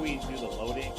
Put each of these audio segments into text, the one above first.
we do the loading?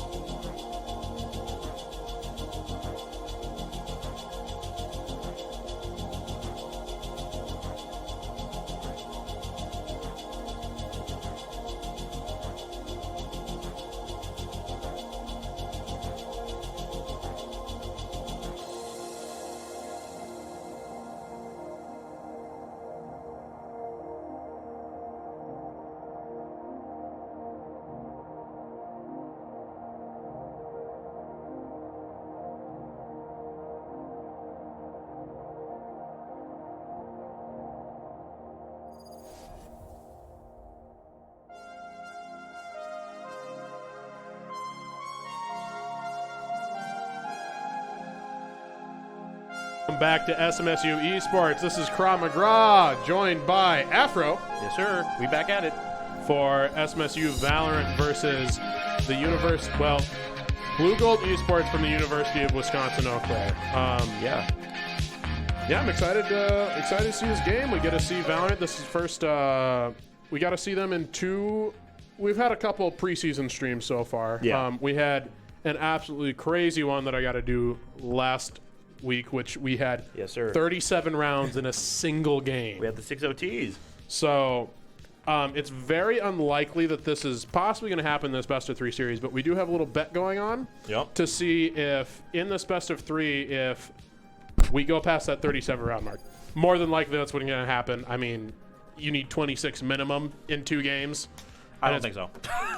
Welcome back to SMSU Esports. This is Kra McGraw, joined by Afro. Yes, sir. We back at it. For SMSU Valorant versus the Blugold Esports from the University of Wisconsin-Eau Claire. Yeah, I'm excited to see this game. We get to see Valorant. This is first. We got to see them in two. We've had a couple preseason streams so far. Yeah. We had an absolutely crazy one that I got to do last week, which we had 37 rounds in a single game. We had the 6 OTs. So it's very unlikely that this is possibly going to happen in this best of 3 series, but we do have a little bet going on to see if in this best of 3, if we go past that 37 round mark. More than likely that's what's going to happen. I mean, you need 26 minimum in 2 games. I don't think so.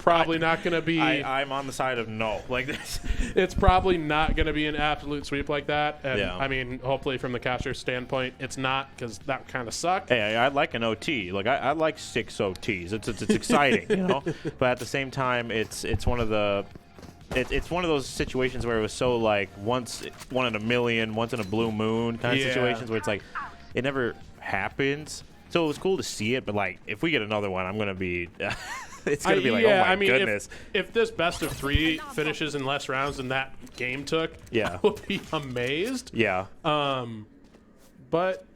Probably not going to be. I'm on the side of no. Like this. It's probably not going to be an absolute sweep like that. And Yeah. I mean, hopefully from the caster's standpoint, it's not, because that kind of sucked. Hey, I like an OT. Like I like 6 OTs. It's exciting, you know. But at the same time, it's one of the. It's one of those situations where it was so like one in a million, once in a blue moon kind of situations where it's like it never happens. So it was cool to see it, but like if we get another one, I'm gonna be. It's gonna be like, oh my goodness. If this best of 3 finishes in less rounds than that game took, I will be amazed. Yeah. But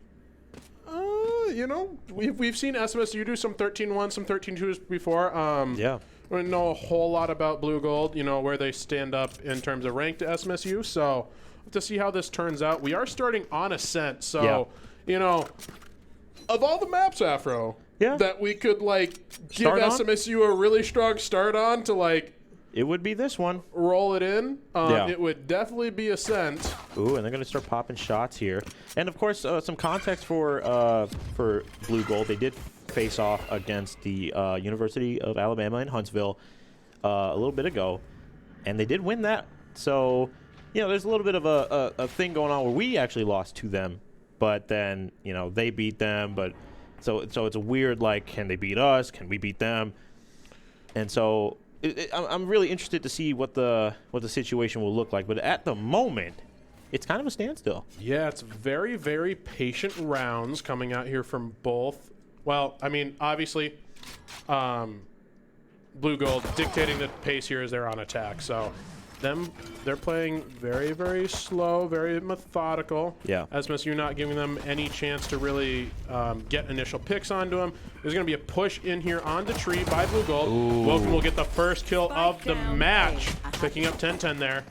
you know, we've seen SMSU do some 13-1s, some 13-2s before. Yeah. We don't know a whole lot about Blugold, you know, where they stand up in terms of rank to SMSU. So to see how this turns out, we are starting on Ascent. So you know, of all the maps, Afro. That we could, like, give SMSU a really strong start on to, like... It would be this one. Roll it in. It would definitely be Ascent. Ooh, and they're going to start popping shots here. And, of course, some context for Blugold. They did face off against the University of Alabama in Huntsville a little bit ago. And they did win that. So, you know, there's a little bit of a thing going on where we actually lost to them. But then, you know, they beat them, but... So it's a weird, like, can they beat us? Can we beat them? And so I'm really interested to see what the situation will look like. But at the moment, it's kind of a standstill. Yeah, it's very, very patient rounds coming out here from both. Well, I mean, obviously, Blugold dictating the pace here as they're on attack. So they're playing very, very slow, very methodical. Yeah. SMSU not giving them any chance to really get initial picks onto them. There's going to be a push in here onto tree by Blugold. Woken will get the first kill of the match, picking up 10-10 there.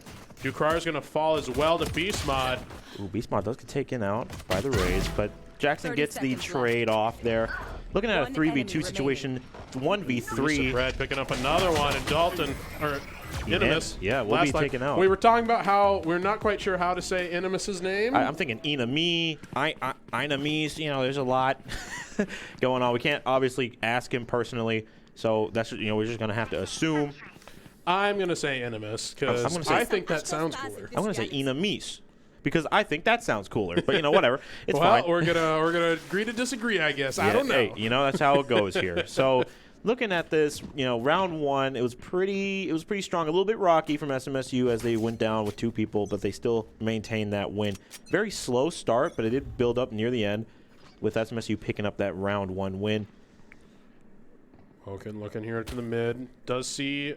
Ducrar is going to fall as well to Beastmod. Ooh, Beastmod does get taken out by the Rays, but Jackson gets the trade off there. Looking at a 3v2 situation, 1v3. Red picking up another one, and Dalton, or Inimus. Yeah, we'll be taken out. We were talking about how we're not quite sure how to say Inimus's name. I'm thinking Inami, Inamis, you know, there's a lot going on. We can't obviously ask him personally, so that's, you know, we're just going to have to assume. I'm going to say Inimus, because I think that sounds cooler. I'm going to say Inamis, because I think that sounds cooler. But, you know, whatever. It's fine. Well, we're gonna agree to disagree, I guess. Yeah, I don't know. Hey, you know, that's how it goes here. So, looking at this, you know, round 1, it was pretty strong. A little bit rocky from SMSU as they went down with 2 people, but they still maintained that win. Very slow start, but it did build up near the end with SMSU picking up that round 1 win. Woken looking here to the mid. Does see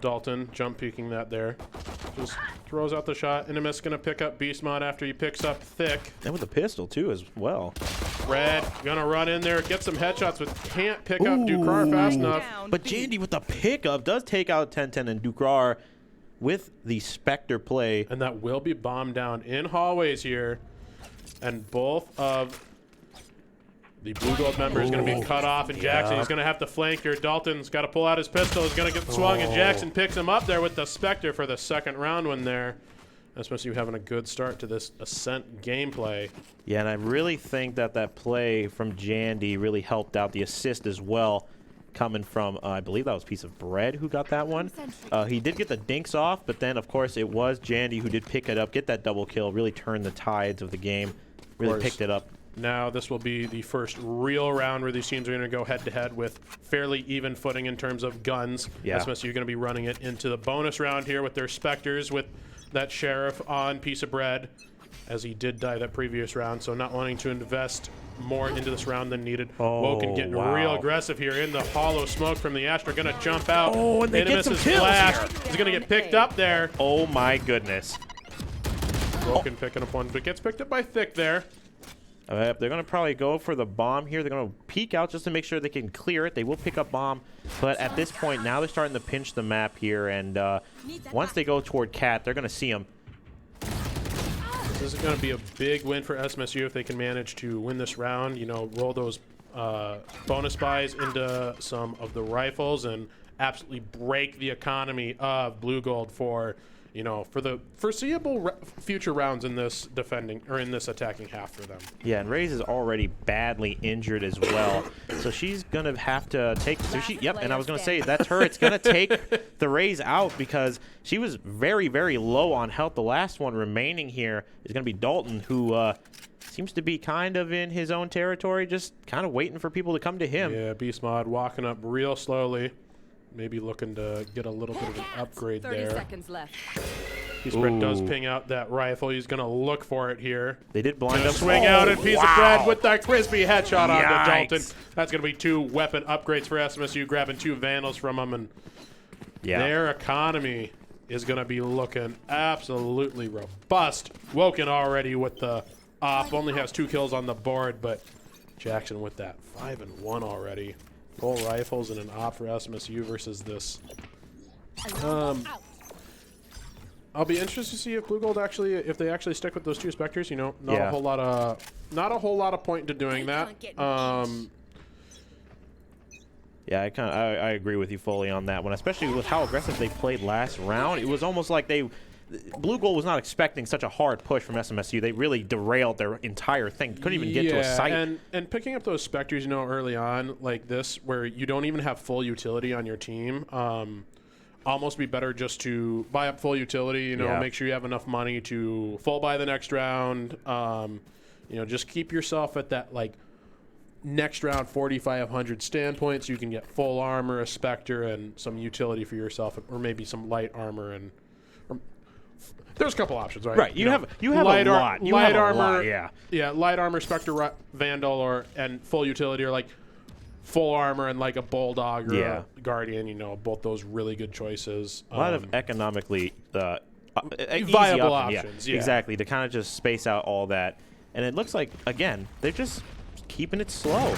Dalton jump peeking that there. Just throws out the shot. Inimus going to pick up Beastmod after he picks up Thick. And with a pistol, too, as well. Red gonna run in there, get some headshots, but can't pick up Ducrar fast enough. But Jandy with the pickup does take out 10-10, and Ducrar with the Spectre play. And that will be bombed down in hallways here. And both of the Blugold members going to be cut off, and Jackson is going to have to flank here. Dalton's got to pull out his pistol. He's going to get swung, and Jackson picks him up there with the Spectre for the second round win there. SMSU having a good start to this Ascent gameplay. Yeah, and I really think that that play from Jandy really helped out the assist as well, coming from, I believe that was Piece of Bread who got that one. He did get the dinks off, but then, of course, it was Jandy who did pick it up, get that double kill, really turn the tides of the game, really picked it up. Now this will be the first real round where these teams are going to go head-to-head with fairly even footing in terms of guns. Yeah. SMSU going to be running it into the bonus round here with their Spectres, with that Sheriff on Piece of Bread, as he did die that previous round, so not wanting to invest more into this round than needed. Woken getting real aggressive here in the hollow smoke from the Astra, going to jump out. Oh, and they get some kills here. He's going to get picked up there. Oh my goodness. Woken picking up one, but gets picked up by Thick there. They're going to probably go for the bomb here. They're going to peek out just to make sure they can clear it. They will pick up bomb, but at this point now they're starting to pinch the map here, and once they go toward Cat, they're going to see him. This is going to be a big win for SMSU if they can manage to win this round. You know, roll those bonus buys into some of the rifles and absolutely break the economy of Blugold for, you know, for the foreseeable future rounds in this defending or in this attacking half for them. Yeah, and Raze is already badly injured as well, so she's gonna have to take. So she, yep, and I was gonna say that's her. It's gonna take the Raze out because she was very, very low on health. The last one remaining here is gonna be Dalton, who seems to be kind of in his own territory, just kind of waiting for people to come to him. Yeah, Beast Mod walking up real slowly. Maybe looking to get a little bit of an upgrade 30 there. 30 seconds left. Piece of Bread does ping out that rifle. He's going to look for it here. They did blind up. Swing out and Piece of Bread with that crispy headshot onto Dalton. That's going to be 2 weapon upgrades for SMSU, grabbing 2 Vandals from them. And their economy is going to be looking absolutely robust. Woken already with the op. Only has 2 kills on the board, but Jackson with that 5-1 already. Full rifles and an op for SMSU versus this. I'll be interested to see if Blugold actually, if they actually stick with those 2 Spectres. You know, not a whole lot of point to doing that. Yeah, I agree with you fully on that one, especially with how aggressive they played last round. It was almost like Blugold was not expecting such a hard push from SMSU. They really derailed their entire thing. Couldn't even get to a site. And picking up those Spectres, you know, early on like this, where you don't even have full utility on your team, almost be better just to buy up full utility. You know, make sure you have enough money to full buy the next round. You know, just keep yourself at that like next round 4,500 standpoint, so you can get full armor, a Spectre, and some utility for yourself, or maybe some light armor and. There's a couple options, right? Right. You have light armor. Light armor, yeah. Light armor, Spectre, Vandal, and full utility, or like full armor and like a Bulldog or a Guardian. You know, both those really good choices. A lot of economically viable options. Yeah, exactly. To kind of just space out all that, and it looks like again they're just keeping it slow.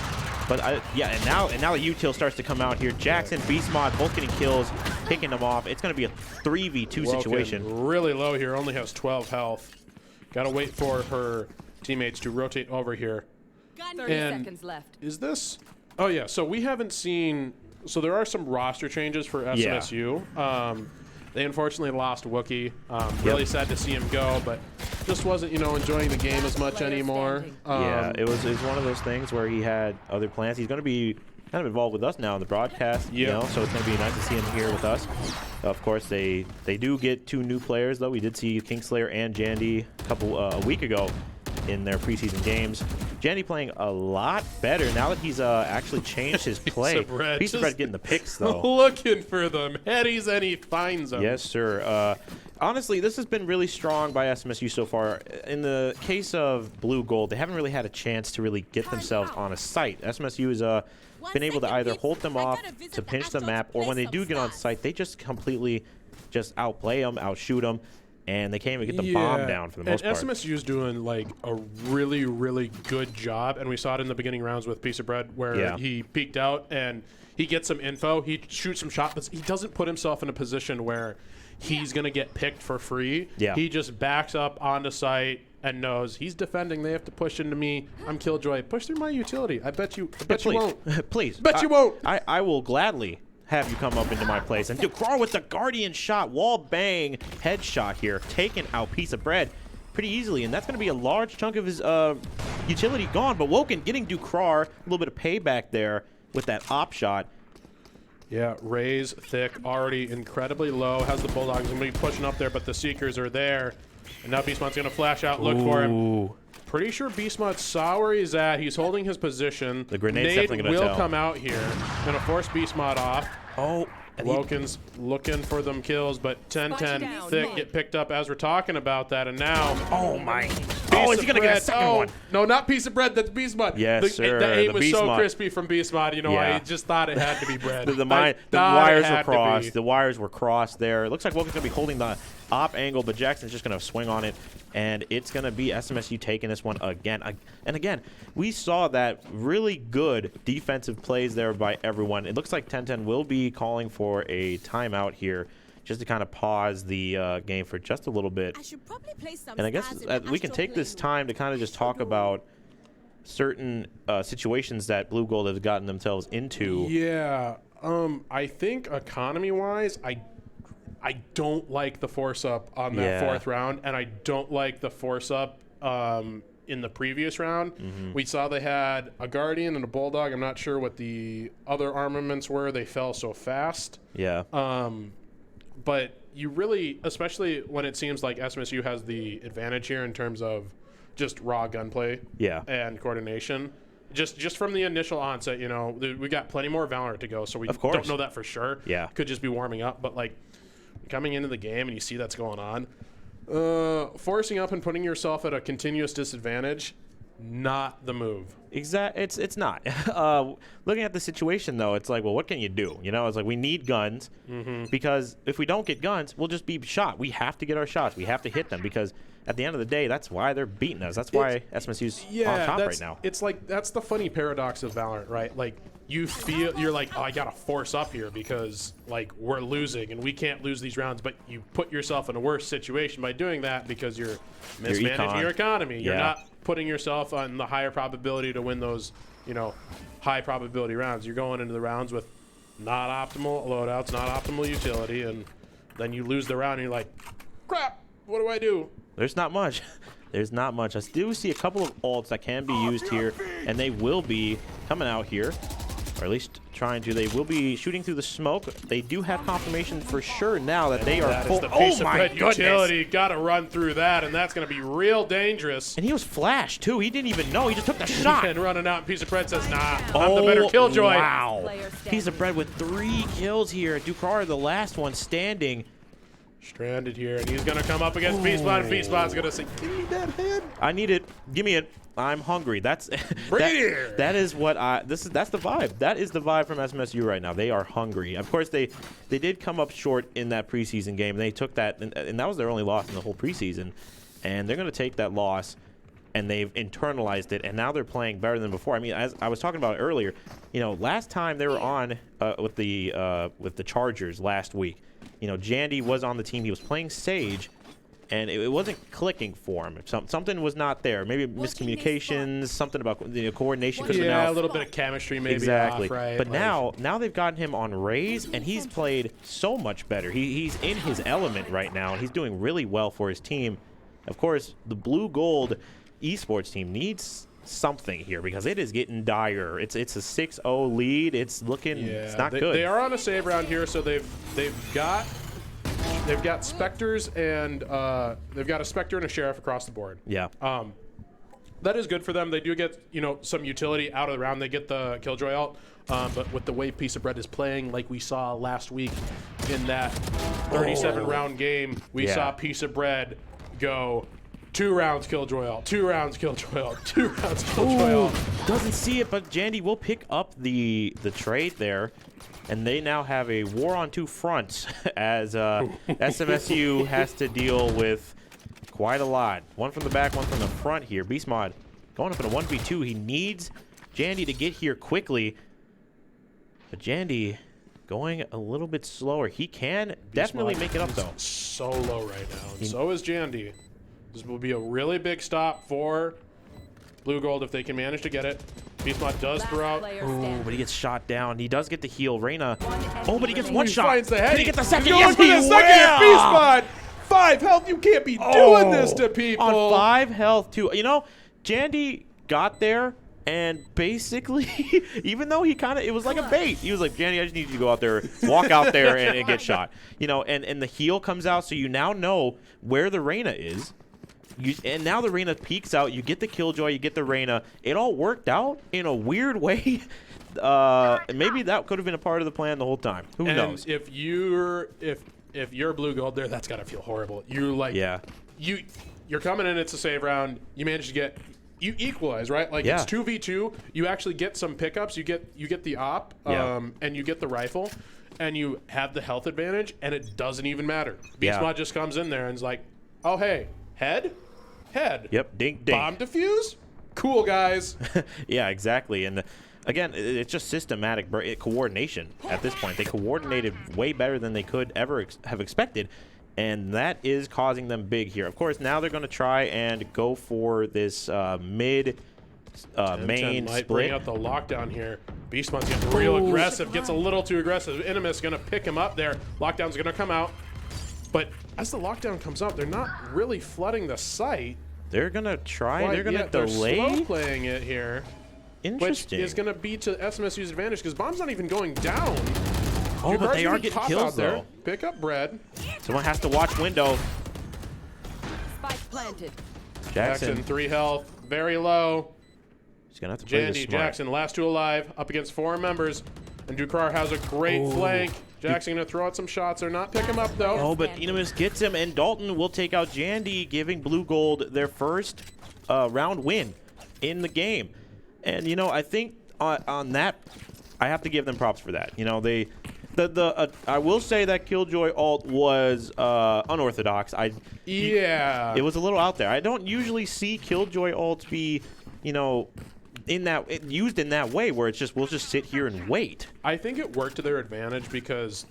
But and now the util starts to come out here. Jackson, Beast Mod, both getting kills, picking them off. It's going to be a 3v2 situation. Really low here. Only has 12 health. Got to wait for her teammates to rotate over here. 30 seconds left. Is this? Oh yeah. So we haven't seen. So there are some roster changes for SMSU. They unfortunately lost Wookie. Really sad to see him go, but just wasn't, you know, enjoying the game as much anymore. Yeah, it was one of those things where he had other plans. He's going to be kind of involved with us now in the broadcast, you know, so it's going to be nice to see him here with us. Of course, they do get 2 new players, though. We did see Kingslayer and Jandy a week ago in their preseason games. Jandy playing a lot better now that he's actually changed his play. Piece of Bread getting the picks, though. Looking for them headies, and he finds them. Yes, sir. Honestly, this has been really strong by SMSU so far. In the case of Blugold, they haven't really had a chance to really get themselves on a site. SMSU has been able to either hold them off to pinch the map, or when they do get on site, they just completely just outplay them, outshoot them, and they can't even get the bomb down for the most part. And SMSU's doing like a really, really good job, and we saw it in the beginning rounds with Piece of Bread where he peeked out and he gets some info, he shoots some shots, but he doesn't put himself in a position where he's going to get picked for free. Yeah. He just backs up onto site and knows he's defending. They have to push into me. I'm Killjoy. Push through my utility. I bet you won't. Please. Bet you won't. I will gladly have you come up into my place. And Ducrar with the Guardian shot. Wall bang headshot here. Taking out Piece of Bread pretty easily. And that's going to be a large chunk of his utility gone. But Woken getting Ducrar. A little bit of payback there with that op shot. Yeah, Ray's thick, already incredibly low. Has the Bulldogs going to be pushing up there, but the Seekers are there. And now Beastmod's going to flash out, look for him. Pretty sure Beastmod saw where he's at. He's holding his position. The grenade's definitely going to tell. Will come out here. Going to force Beastmod off. Oh. Woken's looking for them kills, but 10-10 thick get picked up as we're talking about that, and now oh my! Oh, is he gonna get a second one? No, not Piece of Bread. That's Beastmod. Yes, sir. The aim the was so Beastmod. Crispy from Beastmod. You know, I just thought it had to be Bread. the wires were crossed. The wires were crossed there. It looks like Woken's gonna be holding the op angle, but Jackson's just gonna swing on it, and it's gonna be SMSU taking this one again. And again, we saw that really good defensive plays there by everyone. It looks like 10-10 will be calling for a timeout here, just to kind of pause the game for just a little bit. And I guess we can take this time to kind of just talk about certain situations that Blugold has gotten themselves into. Yeah, I think economy-wise, I don't like the force-up on that fourth round, and I don't like the force-up in the previous round. We saw they had a Guardian and a Bulldog. I'm not sure what the other armaments were. They fell so fast. Yeah. But you really, especially when it seems like SMSU has the advantage here in terms of just raw gunplay and coordination. Just from the initial onset, you know, we got plenty more Valorant to go, so we don't know that for sure. Yeah. Could just be warming up, but like coming into the game and you see that's going on, forcing up and putting yourself at a continuous disadvantage, not the move. Exactly. It's not. Looking at the situation, though, it's like, well, what can you do? You know, it's like we need guns because if we don't get guns, we'll just be shot. We have to get our shots. We have to hit them because at the end of the day, that's why they're beating us. That's why SMSU's on top right now. It's like that's the funny paradox of Valorant, right? Like you feel you're like, oh, I gotta force up here because like we're losing and we can't lose these rounds, but you put yourself in a worse situation by doing that because you're mismanaging your economy. You're not putting yourself on the higher probability to win those, you know, high probability rounds. You're going into the rounds with not optimal loadouts, not optimal utility, and then you lose the round and you're like, crap, what do I do? There's not much. There's not much. I do see a couple of ults that can be used here, and they will be coming out here, or at least trying to. They will be shooting through the smoke. They do have confirmation for sure now that they are full. Oh my goodness! Utility, gotta run through that, and that's gonna be real dangerous. And he was flashed too. He didn't even know. He just took the shot. And running out, and Piece of Bread says, "Nah, I'm the better Killjoy." Wow! Piece of Bread with 3 kills here. Ducrar, the last one standing. Stranded here, and he's gonna come up against Beastmod. Beastmod's gonna say, "Give me that head." I need it. Give me it. I'm hungry. That's that is what that's the vibe. That is the vibe from SMSU right now. They are hungry. Of course, they did come up short in that preseason game. They took that, and that was their only loss in the whole preseason. And they're gonna take that loss, and they've internalized it. And now they're playing better than before. I mean, as I was talking about earlier, you know, last time they were on with the Chargers last week. You know, Jandy was on the team. He was playing Sage, and it wasn't clicking for him. Something was not there. Maybe miscommunications, something about coordination. Yeah, a little bit of chemistry maybe exactly. off, right? But like, now they've gotten him on Raze, and he's played so much better. He's in his element right now, and he's doing really well for his team. Of course, the Blugold Esports team needs something here because it is getting dire. It's a 6-0 lead. It's looking it's not good. They are on a save round here, so they've got Spectres and they've got a Spectre and a Sheriff across the board. Yeah. That is good for them. They do get, you know, some utility out of the round. They get the Killjoy ult. But with the way Piece of Bread is playing, like we saw last week in that 37 round game, we saw Piece of Bread go 2 rounds Killjoy ult, 2 rounds Killjoy ult, 2 rounds Killjoy ult. Doesn't see it, but Jandy will pick up the trade there. And they now have a war on 2 fronts as SMSU has to deal with quite a lot. One from the back, one from the front here. Beast Mod going up in a 1v2. He needs Jandy to get here quickly. But Jandy going a little bit slower. He can definitely make it up, though. So low right now. And so is Jandy. This will be a really big stop for Blugold if they can manage to get it. Beast Mod does throw out. Oh, but he gets shot down. He does get the heal. Reyna. Oh, but he gets one shot. Finds the head. Did he get the second? He's Yes, going he for the second. Beast will. Mod. 5 health. You can't be doing this to people. On 5 health, too. You know, Jandy got there, and basically, even though he kind of, it was like a bait. He was like, Jandy, I just need you to go out there, walk out there, and get shot. You know, and the heal comes out, so you now know where the Reyna is. And now the Reyna peeks out. You get the Killjoy, you get the Reyna. It all worked out in a weird way. Maybe that could have been a part of the plan the whole time. Who knows? If you're Blugold there, that's gotta feel horrible. You like, you're coming in. It's a save round. You manage to get. You equalize, right? Like it's 2v2. You actually get some pickups. You get the op, and you get the rifle, and you have the health advantage, and it doesn't even matter. Beast Mod just comes in there and is like, oh hey, head. Yep, dink, dink. Bomb defuse? Cool, guys. Yeah, exactly. And again, it's just systematic coordination at this point. They coordinated way better than they could ever have expected, and that is causing them big here. Of course, now they're going to try and go for this mid main might split. Bring out the lockdown here. Beast Mod's getting real aggressive, gets a little too aggressive. Inimus going to pick him up there. Lockdown's going to come out. But as the lockdown comes out, they're not really flooding the site. They're going to try. They're going to delay. They're slow playing it here. Interesting. Which is going to be to SMSU's advantage because bomb's not even going down. Oh, but they are getting kills, though. Pick up bread. Someone has to watch window. Spike planted. Jackson 3 health. Very low. He's going to have to play this Jandy, smart. Jackson, last 2 alive, up against 4 members. And Dukrar has a great flank. Jackson going to throw out some shots. They're not picking him up, though. Oh, but Inimus gets him, and Dalton will take out Jandy, giving Blugold their first round win in the game. And, you know, I think on that, I have to give them props for that. You know, I will say that Killjoy ult was unorthodox. It was a little out there. I don't usually see Killjoy ults be, you know, used in that way where it's just we'll just sit here and wait. I think it worked to their advantage because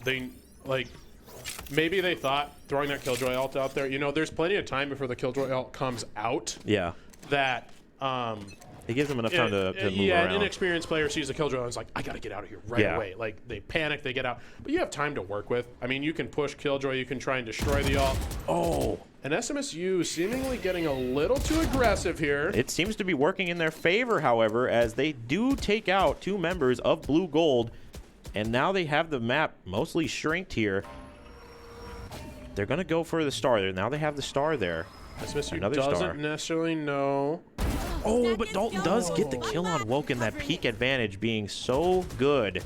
maybe they thought throwing that Killjoy ult out there, you know, there's plenty of time before the Killjoy ult comes out. Yeah. That it gives them enough time to move around. Yeah, an inexperienced player sees the Killjoy and is like, I got to get out of here right away. Like, they panic, they get out. But you have time to work with. I mean, you can push Killjoy, you can try and destroy the ult. Oh. And SMSU seemingly getting a little too aggressive here. It seems to be working in their favor, however, as they do take out 2 members of Blugold, and now they have the map mostly shrinked here. They're going to go for the star there. Now they have the star there. SMSU doesn't necessarily know. Oh, but Dalton does get the kill on Woken, that peak advantage being so good.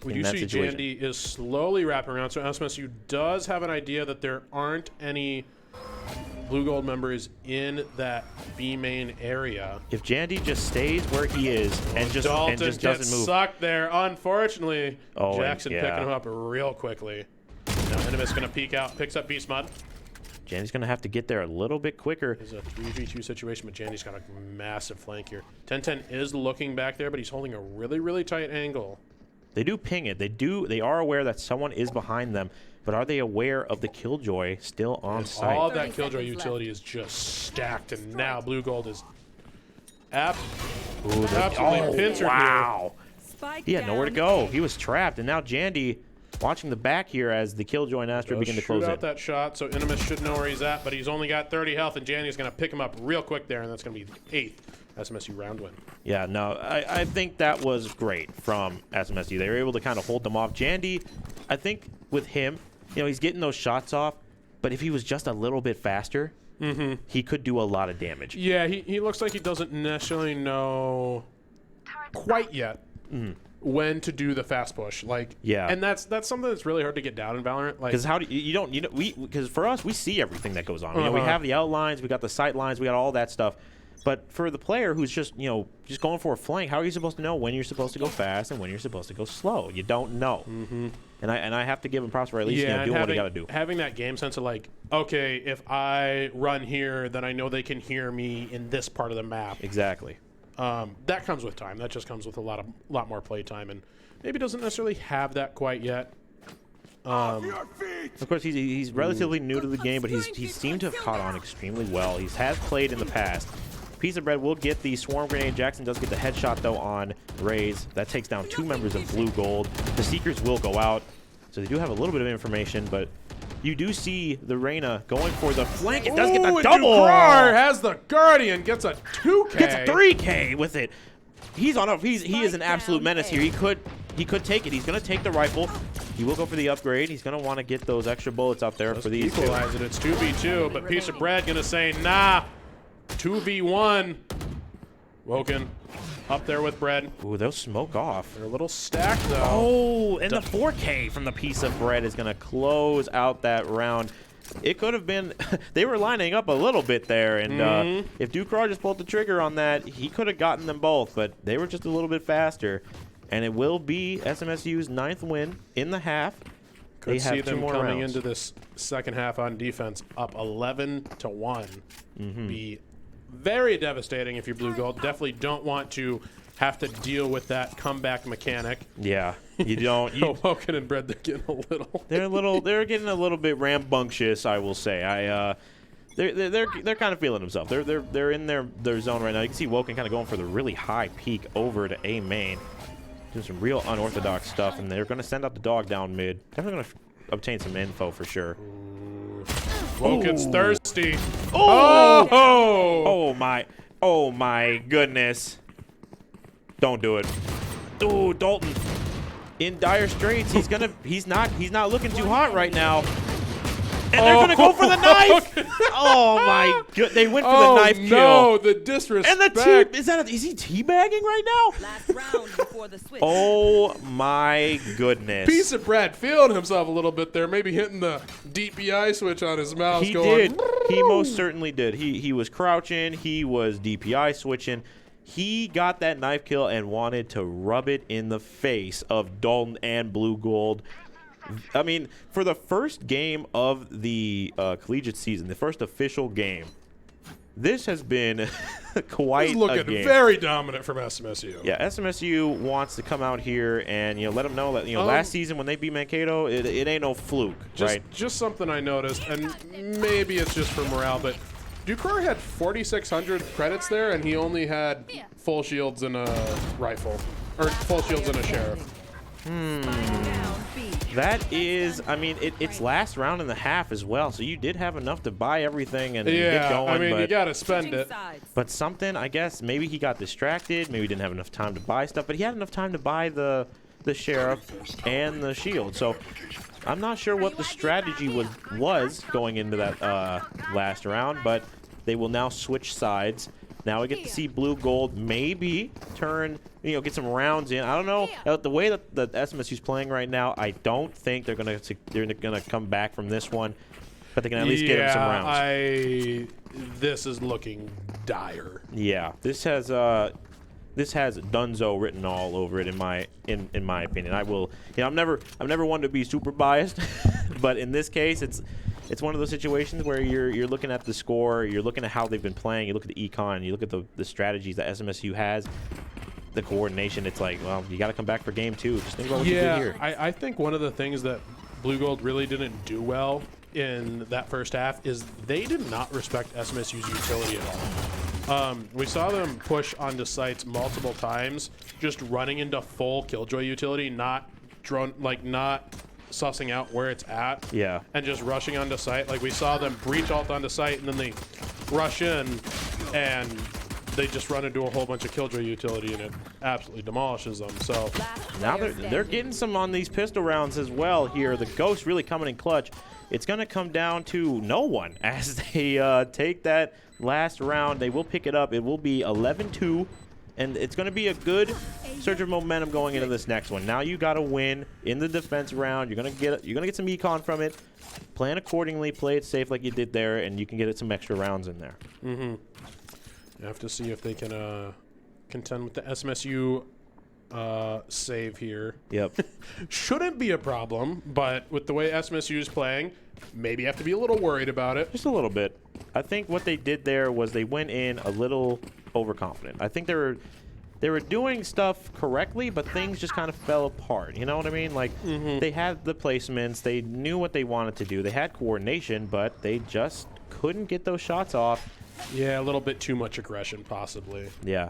We do see Jandy is slowly wrapping around, so SMSU does have an idea that there aren't any Blugold members in that B main area. If Jandy just stays where he is and just doesn't move. Sucked there, unfortunately. Jackson picking him up real quickly. Now Inimus gonna peek out, picks up Beast Mod. Jandy's gonna have to get there a little bit quicker. It's a 3v2 situation, but Jandy's got a massive flank here. 10-10 is looking back there, but he's holding a really, really tight angle. They do ping it. They are aware that someone is behind them, but are they aware of the Killjoy still on site? All of that Killjoy utility is just stacked, and now Blugold is absolutely pincered here. He had nowhere to go. He was trapped, and now Jandy watching the back here as the Killjoy and Astra begin to close shoot out in. that shot, so Inimus should know where he's at, but he's only got 30 health, and Jandy's going to pick him up real quick there, and that's going to be the 8th SMSU round win. Yeah, no, I think that was great from SMSU. They were able to kind of hold them off. Jandy, I think with him, you know, he's getting those shots off, but if he was just a little bit faster, he could do a lot of damage. Yeah, he looks like he doesn't necessarily know quite yet when to do the fast push. Like, yeah, and that's something that's really hard to get down in Valorant. Like, because how do because for us we see everything that goes on. You know, we have the outlines, we got the sight lines, we got all that stuff. But for the player who's just just going for a flank, how are you supposed to know when you're supposed to go fast and when you're supposed to go slow? You don't know. And I have to give him props for at least doing what he got to do. Having that game sense of like, okay, if I run here, then I know they can hear me in this part of the map. Exactly. That comes with time. That just comes with a lot more play time, and maybe doesn't necessarily have that quite yet. Of course, he's relatively new to the game, but he's seemed to have caught on extremely well. He has played in the past. Piece of Bread will get the swarm grenade. Jackson does get the headshot though on Raze. That takes down 2 members of Blugold. The Seekers will go out, so they do have a little bit of information, but you do see the Reyna going for the flank. It does get the double. Dukrar has the Guardian, gets a 2K. Gets a 3K with it. He is an absolute menace here. He could take it. He's gonna take the rifle. He will go for the upgrade. He's gonna want to get those extra bullets out there for these equalize it. It's 2v2, but Piece of Bread gonna say nah. 2v1. Woken up there with Bread. Ooh, they'll smoke off. They're a little stacked though. Oh, and the 4K from the Piece of Bread is gonna close out that round. It could have been, they were lining up a little bit there, and if Dukrar just pulled the trigger on that, he could have gotten them both, but they were just a little bit faster. And it will be SMSU's 9th win in the half. Could see them coming into this second half on defense up 11-1. Be very devastating if you're Blugold. Definitely don't want to have to deal with that comeback mechanic. Yeah, you don't. Woken and Bread, they're getting a little. They're getting a little bit rambunctious, I will say. They're kind of feeling themselves. They're in their zone right now. You can see Woken kind of going for the really high peak over to A main, doing some real unorthodox stuff, and they're going to send out the dog down mid. Definitely going to obtain some info for sure. Woken's thirsty. Oh my goodness. Don't do it. Ooh, Dalton in dire straits. He's not looking too hot right now. And they're gonna go for the knife. Oh my god! They went for the knife kill. No, the disrespect. And the is he teabagging right now? Last round before the switch. Oh my goodness! Piece of Bread feeling himself a little bit there, maybe hitting the DPI switch on his mouse. He did. He most certainly did. He was crouching. He was DPI switching. He got that knife kill and wanted to rub it in the face of Dalton and Blugold. I mean, for the first game of the collegiate season, the first official game, this has been quite looking a game. Very dominant from SMSU. Yeah, SMSU wants to come out here and let them know that last season when they beat Mankato, it ain't no fluke, right? Just something I noticed, and maybe it's just for morale, but Dukrar had 4,600 credits there, and he only had full shields and a rifle, or full shields and a sheriff. That is, I mean, it's last round and a half as well, so you did have enough to buy everything and get going. I mean, you got to spend it. But something, I guess, maybe he got distracted, maybe he didn't have enough time to buy stuff, but he had enough time to buy the sheriff and the shield. So I'm not sure what the strategy was going into that last round, but they will now switch sides. Now we get to see Blugold maybe turn, get some rounds in. I don't know. The way that the SMSU's playing right now, I don't think they're gonna come back from this one, but they can at least get him some rounds. This is looking dire. Yeah, this has Dunzo written all over it in my opinion. I will, I'm never one to be super biased, but in this case, it's one of those situations where you're looking at the score, you're looking at how they've been playing, you look at the econ, you look at the strategies that SMSU has, the coordination. It's like, well, you got to come back for game 2. Just think about what you did here. I think one of the things that Blugold really didn't do well in that first half is they did not respect SMSU's utility at all. We saw them push onto sites multiple times, just running into full Killjoy utility, not sussing out where it's at, and just rushing onto site. Like, we saw them breach alt onto site, and then they rush in, and they just run into a whole bunch of Killjoy utility, and it absolutely demolishes them. So now they're getting some on these pistol rounds as well here. The Ghost really coming in clutch. It's going to come down to no one as they take that last round. They will pick it up. It will be 11-2. And it's going to be a good surge of momentum going into this next one. Now you got to win in the defense round. You're gonna get some econ from it. Plan accordingly, play it safe like you did there, and you can get it some extra rounds in there. You have to see if they can contend with the SMSU save here. Yep. Shouldn't be a problem, but with the way SMSU is playing, maybe you have to be a little worried about it. Just a little bit. I think what they did there was they went in a little overconfident. I think they were doing stuff correctly, but things just kind of fell apart. You know what I mean? Like, they had the placements. They knew what they wanted to do. They had coordination, but they just couldn't get those shots off. Yeah, a little bit too much aggression, possibly. Yeah.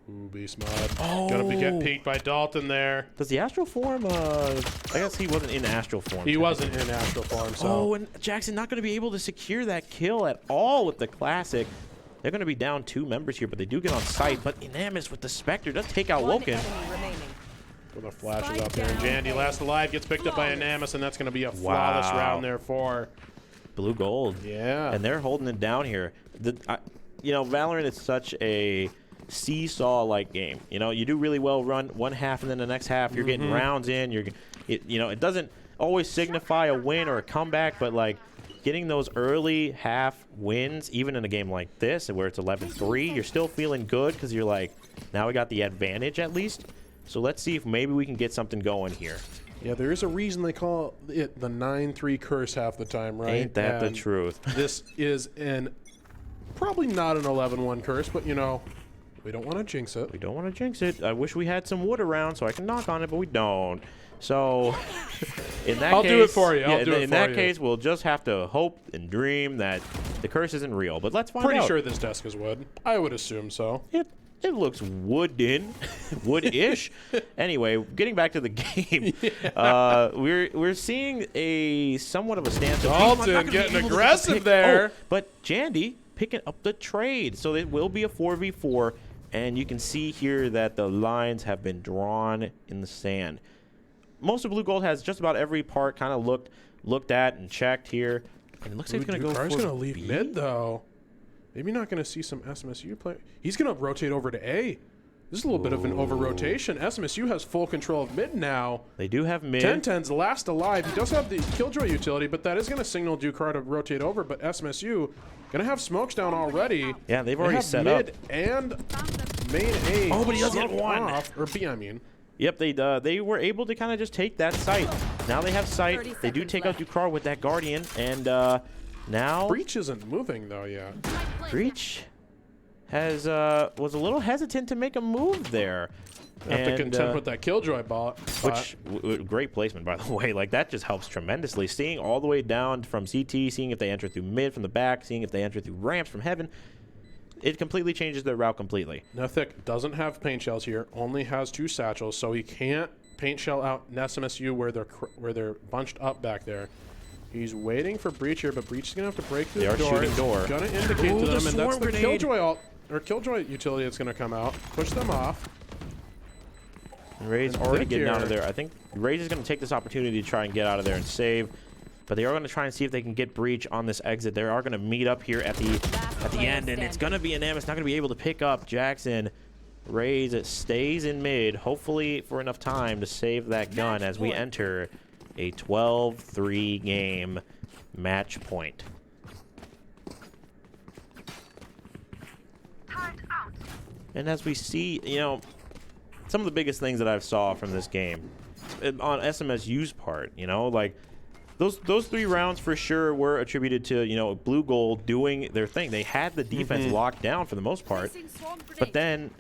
Ooh, Beast Mod. Gonna get peeked by Dalton there. Does the astral form, I guess he wasn't in astral form. He wasn't in astral form, so. Oh, and Jackson not going to be able to secure that kill at all with the classic. They're going to be down 2 members here, but they do get on site. But Inamis with the Spectre does take out Woken. With the flashes out there. And Jandy, last alive, gets picked up by Inamis, and that's going to be a flawless round there for Blugold. Yeah. And they're holding it down here. You know, Valorant is such a seesaw-like game. You know, you do really well run one half, and then the next half you're getting rounds in. You know, it doesn't always signify a win or a comeback, but like getting those early half wins, even in a game like this where it's 11-3, you're still feeling good because you're like, now we got the advantage at least. So let's see if maybe we can get something going here. Yeah, there is a reason they call it the 9-3 curse half the time, right? Ain't that the truth? This is probably not an 11-1 curse, but you know, we don't want to jinx it. We don't want to jinx it. I wish we had some wood around so I can knock on it, but we don't. So, in that case, I'll do it for you. In that case, we'll just have to hope and dream that the curse isn't real. But let's find out. Pretty sure this desk is wood. I would assume so. It looks wooden, wood-ish. Anyway, getting back to the game, we're seeing a somewhat of a stance. Dalton getting aggressive there. But Jandy picking up the trade, so it will be a 4v4. And you can see here that the lines have been drawn in the sand. Most of Blugold has just about every part kind of looked at and checked here. And it looks like he's going to go for Ducar's going to leave B. mid, though. Maybe not going to see some SMSU play. He's going to rotate over to A. This is a little bit of an over-rotation. SMSU has full control of mid now. They do have mid. 10-10's last alive. He does have the Killjoy utility, but that is going to signal Ducar to rotate over. But SMSU going to have smokes down already. Yeah, they've already set mid up. And main A. Oh, but he does get one. Or B, I mean. Yep, they were able to kind of just take that site. Now they have sight. They do take out Ducar with that Guardian, and now Breach isn't moving though yet. Breach has was a little hesitant to make a move there. Have to contend with that Killjoy bot. Which great placement, by the way. Like, that just helps tremendously. Seeing all the way down from CT, seeing if they enter through mid from the back, seeing if they enter through ramps from heaven. It completely changes their route completely. Nothic doesn't have paint shells here, only has 2 satchels, so he can't paint shell out in SMSU where they're bunched up back there. He's waiting for Breach here, but Breach is gonna have to break through the door. Shooting door. Gonna indicate to them, and that's the Killjoy utility that's gonna come out. Push them off. And Ray's already getting out of there. I think Ray's is gonna take this opportunity to try and get out of there and save. But they are going to try and see if they can get Breach on this exit. They are going to meet up here at the end, and it's going to be Inamis not going to be able to pick up Jackson. Rays stays in mid, hopefully for enough time to save that gun as we enter a 12-3 game match point. And as we see, you know, some of the biggest things that I've saw from this game on SMSU's part, you know, like, those 3 rounds for sure were attributed to, you know, Blugold doing their thing. They had the defense locked down for the most part, but then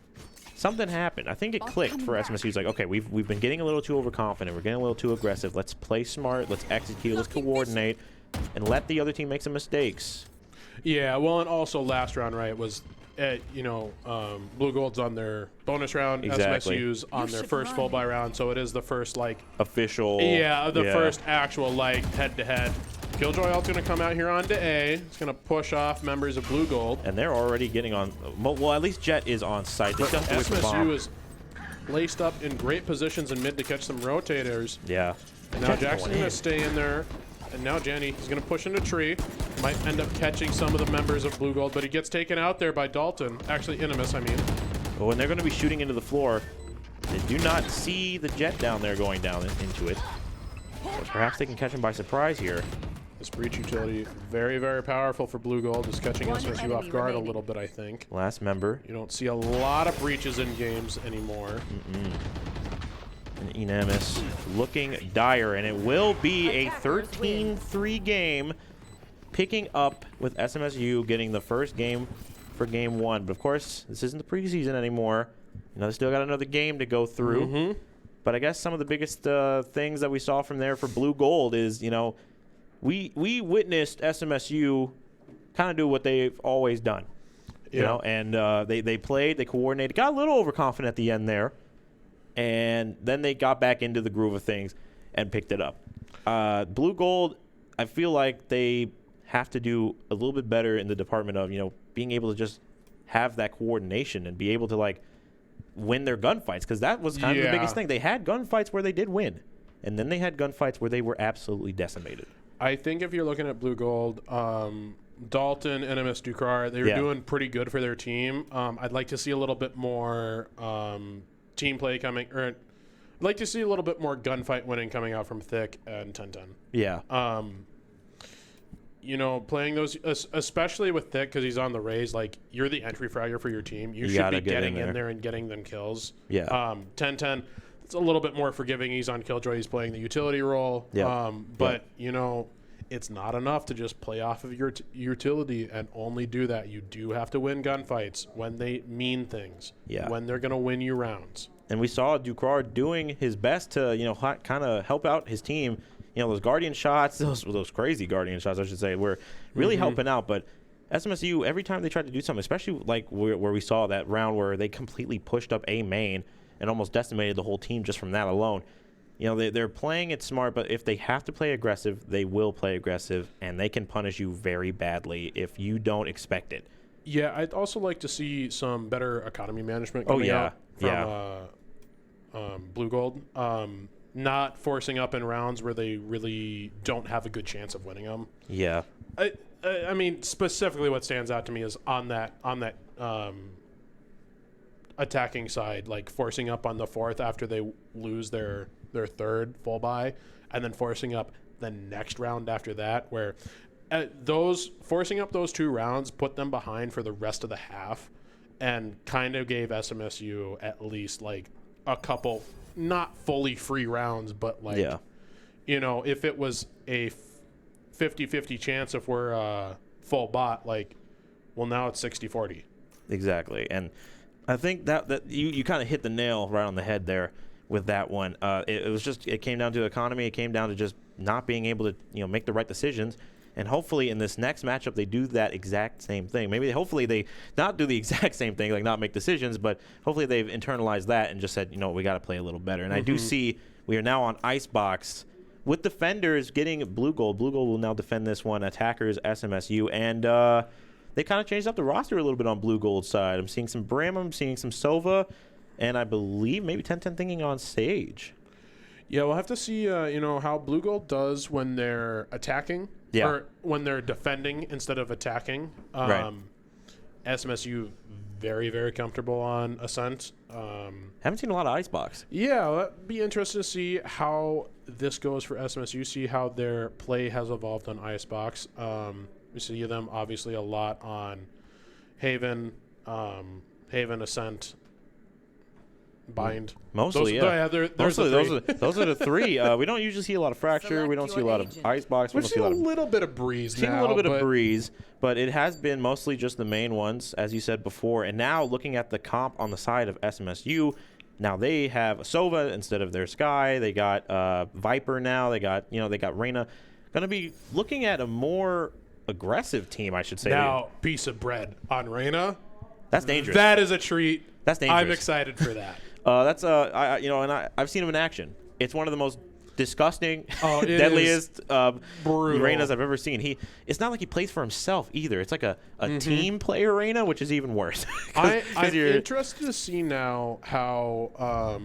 something happened. I think it clicked for SMSU. It's like, okay, we've been getting a little too overconfident. We're getting a little too aggressive. Let's play smart. Let's execute. Let's coordinate, and let the other team make some mistakes. Yeah, well, and also last round, right, was Blugold's on their bonus round, Exactly. SMSU's on their first full buy round, so it is the first, like, official. Yeah, first actual, like, head-to-head. Killjoy ult's going to come out here onto A. It's going to push off members of Blugold. And they're already getting on. Well, at least Jet is on site. They SMSU is placed up in great positions in mid to catch some rotators. Yeah. And now Jackson's going to stay in there. And now Jenny is going to push into tree. Might end up catching some of the members of Blugold, but he gets taken out there by Dalton. Actually, Inimus, I mean. But when they're going to be shooting into the floor, they do not see the jet down there going down into it. So perhaps they can catch him by surprise here. This breach utility, very, very powerful for Blugold. Just catching One SMSU enemy off guard remaining. a little bit, I think. Last member. You don't see a lot of breaches in games anymore. And Enamus looking dire, and it will be a 13-3 game, picking up with SMSU getting the first game for game 1. But of course, this isn't the preseason anymore. You know, they still got another game to go through. But I guess some of the biggest things that we saw from there for Blugold is, you know, we witnessed SMSU kind of do what they've always done. You know, and they played, they coordinated, got a little overconfident at the end there. And then they got back into the groove of things and picked it up. Blugold, I feel like they have to do a little bit better in the department of, you know, being able to just have that coordination and be able to, like, win their gunfights, because that was kind of the biggest thing. They had gunfights where they did win, and then they had gunfights where they were absolutely decimated. I think if you're looking at Blugold, Dalton, NMS Ducar, they were doing pretty good for their team. I'd like to see a little bit more team play coming, or I'd like to see a little bit more gunfight winning coming out from Thick and 10-10. Yeah. You know, playing those, especially with Thick, because he's on the Rays, like, you're the entry fragger for your team. You should be getting in there and getting them kills. Yeah. 10-10, it's a little bit more forgiving. He's on Killjoy. He's playing the utility role. But, you know, it's not enough to just play off of your utility and only do that. You do have to win gunfights when they mean things. Yeah. When they're going to win you rounds. And we saw Ducar doing his best to, you know, kind of help out his team. You know, those Guardian shots, those crazy Guardian shots, I should say, were really helping out. But SMSU, every time they tried to do something, especially like where we saw that round where they completely pushed up A main and almost decimated the whole team just from that alone. You know, they're playing it smart, but if they have to play aggressive, they will play aggressive, and they can punish you very badly if you don't expect it. Yeah, I'd also like to see some better economy management coming out from Blugold. Not forcing up in rounds where they really don't have a good chance of winning them. Yeah. I mean, specifically what stands out to me is on that attacking side, like forcing up on the fourth after they lose their third full buy, and then forcing up the next round after that, where forcing up those 2 rounds put them behind for the rest of the half and kind of gave SMSU at least like a couple not fully free rounds, but like, you know, if it was a 50-50 chance if we're full bot, like, well, now it's 60-40. Exactly. And I think that you kind of hit the nail right on the head there with that one. It came down to economy. It came down to just not being able to, you know, make the right decisions. And hopefully in this next matchup, they do that exact same thing. Hopefully they not do the exact same thing, like not make decisions, but hopefully they've internalized that and just said, you know, we got to play a little better. And I do see we are now on Icebox with defenders getting Blugold. Blugold will now defend this one. Attackers, SMSU. And they kind of changed up the roster a little bit on Blugold's side. I'm seeing some Brim, I'm seeing some Sova, and I believe maybe 10-10 thinking on Sage. Yeah, we'll have to see, you know, how Blugold does when they're attacking. Yeah. Or when they're defending instead of attacking. Right. SMSU very, very comfortable on Ascent. Haven't seen a lot of Icebox. Yeah, that'd be interesting to see how this goes for SMSU, see how their play has evolved on Icebox. We see them obviously a lot on Haven, Ascent, Bind. Mostly, those are the 3. We don't usually see a lot of Fracture. We don't see a lot of Icebox. We've seen a little bit of Breeze now. Seen a little bit of Breeze, but it has been mostly just the main ones, as you said before. And now looking at the comp on the side of SMSU, now they have Sova instead of their Sky. They got Viper now. They got Reyna. Going to be looking at a more aggressive team, I should say. Now, piece of bread on Reyna. That's dangerous. That is a treat. That's dangerous. I'm excited for that. I've seen him in action. It's one of the most disgusting, deadliest Reynas I've ever seen. It's not like he plays for himself either. It's like a team player Reyna, which is even worse. I'm interested to see now how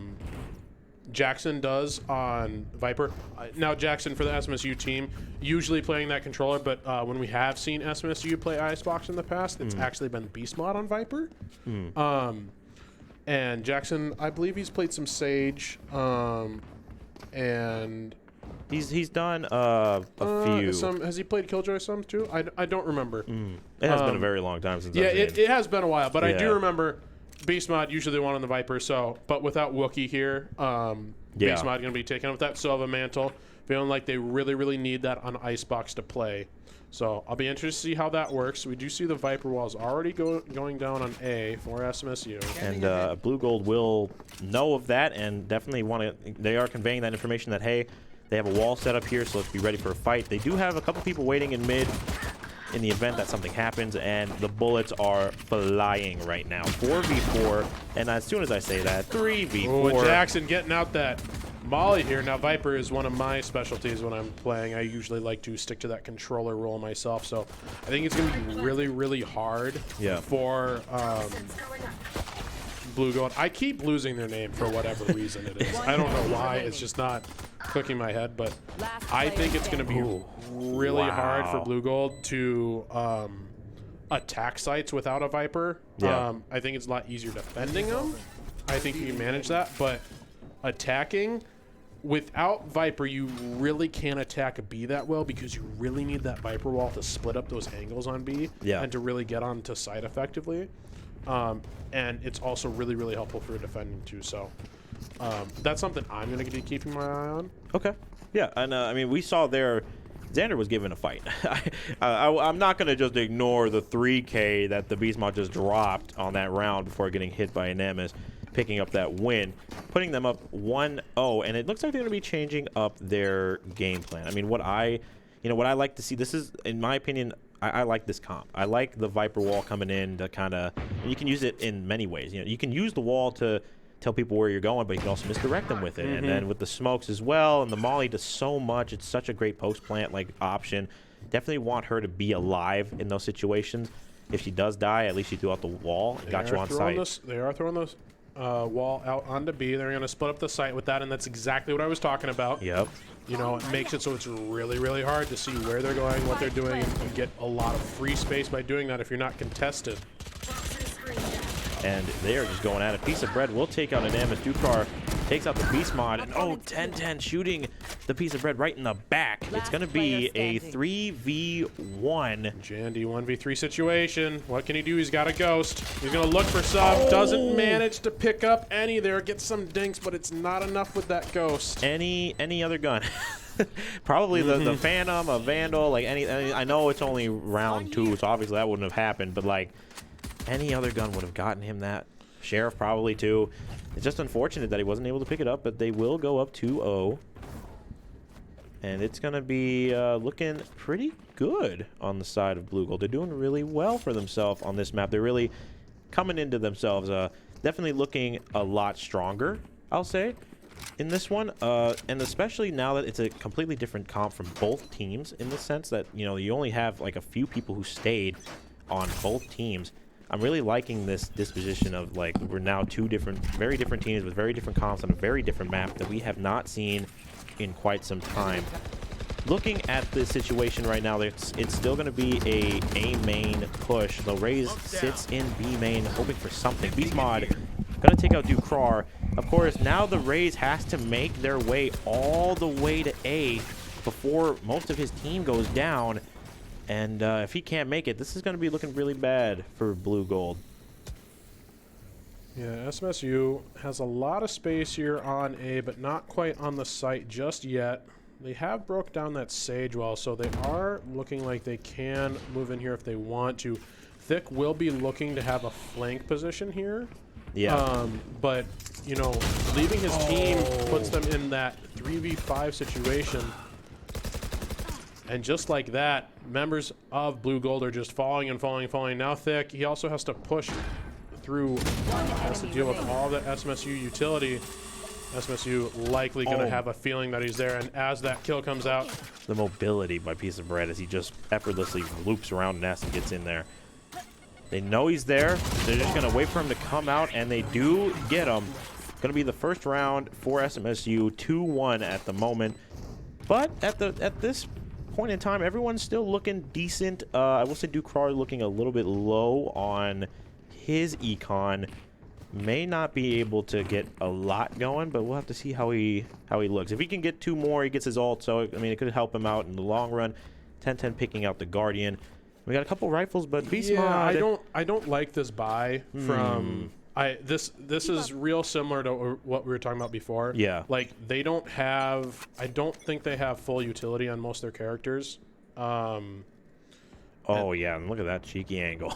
Jackson does on Viper. Now Jackson for the SMSU team, usually playing that controller, but when we have seen SMSU play Icebox in the past, it's actually been Beast Mod on Viper. And Jackson, I believe he's played some Sage, and he's done a few. Has he played Killjoy some too? I don't remember. It has been a very long time since. Yeah, I've seen. it has been a while, but I do remember Beast Mod usually the one on the Viper. So, but without Wookiee here, Beast Mod going to be taking up with that Silva mantle, feeling like they really need that on Icebox to play. So I'll be interested to see how that works. We do see the Viper walls already going down on A for SMSU. And Blugold will know of that and definitely want to. They are conveying that information that, hey, they have a wall set up here, so let's be ready for a fight. They do have a couple people waiting in mid in the event that something happens, and the bullets are flying right now. 4v4, and as soon as I say that, 3v4. Oh, Jackson getting out that Molly here. Now, Viper is one of my specialties when I'm playing. I usually like to stick to that controller role myself, so I think it's going to be really hard for Blugold. I keep losing their name for whatever reason it is. I don't know why. It's just not clicking my head, but I think it's going to be really hard for Blugold to attack sites without a Viper. I think it's a lot easier defending them. I think you can manage that, but attacking without Viper, you really can't attack a B that well because you really need that Viper wall to split up those angles on B and to really get onto site effectively. And it's also really helpful for defending too. So that's something I'm going to be keeping my eye on. Okay. Yeah, and I mean, we saw there Xander was given a fight. I'm not going to just ignore the 3K that the Beast Mod just dropped on that round before getting hit by Nemesis, picking up that win, putting them up 1-0, and it looks like they're going to be changing up their game plan. I mean, what I like to see, this is, in my opinion, I like this comp. I like the Viper wall coming in to kind of, you can use it in many ways. You know, you can use the wall to tell people where you're going, but you can also misdirect them with it. And then with the smokes as well, and the Molly does so much. It's such a great post-plant like option. Definitely want her to be alive in those situations. If she does die, at least she threw out the wall and got you on site. They are throwing this wall out onto B. They're going to split up the site with that, and that's exactly what I was talking about. Yep. You know, it makes it so it's really hard to see where they're going, what they're doing, and you get a lot of free space by doing that if you're not contested. And they are just going at it. Piece of bread will take out an Amos. Dukar takes out the Beast Mod. And 10-10 shooting the Piece of bread right in the back. It's going to be a 3v1. Jandy 1v3 situation. What can he do? He's got a ghost. He's going to look for some. Doesn't manage to pick up any there. Gets some dinks, but it's not enough with that ghost. Any other gun. Probably the Phantom, a Vandal, like any. I know it's only round 2, so obviously that wouldn't have happened, but like any other gun would have gotten him that. Sheriff probably too. It's just unfortunate that he wasn't able to pick it up, but they will go up 2-0. And it's going to be looking pretty good on the side of Blugold. They're doing really well for themselves on this map. They're really coming into themselves. Definitely looking a lot stronger, I'll say, in this one. And especially now that it's a completely different comp from both teams, in the sense that, you know, you only have like a few people who stayed on both teams. I'm really liking this disposition of, like, we're now two very different teams with very different comps on a very different map that we have not seen in quite some time. Looking at the situation right now, it's still going to be a main push. The Raze sits in B main, hoping for something. Beast Mod going to take out Dukrar. Of course, now the Raze has to make their way all the way to A before most of his team goes down. And if he can't make it, this is going to be looking really bad for Blugold. Yeah, SMSU has a lot of space here on A, but not quite on the site just yet. They have broke down that Sage wall, so they are looking like they can move in here if they want to. Thick will be looking to have a flank position here. Yeah. But, you know, leaving his team puts them in that 3v5 situation. And just like that, members of Blugold are just falling. Now Thick, he also has to push through, has to deal with all the SMSU utility. SMSU likely going to have a feeling that he's there, and as that kill comes out. The mobility by Piece of Bread as he just effortlessly loops around Ness and gets in there. They know he's there. They're just going to wait for him to come out, and they do get him. Going to be the first round for SMSU, 2-1 at the moment. But at this point in time, everyone's still looking decent. I will say Ducrar looking a little bit low on his econ. May not be able to get a lot going, but we'll have to see how he looks. If he can get 2 more, he gets his ult. So I mean, it could help him out in the long run. 10-10 picking out the Guardian. We got a couple rifles, but Beast Mod. Yeah, I don't like this buy from. This is real similar to what we were talking about before. Yeah. Like they don't have. I don't think they have full utility on most of their characters. Oh yeah, and look at that cheeky angle.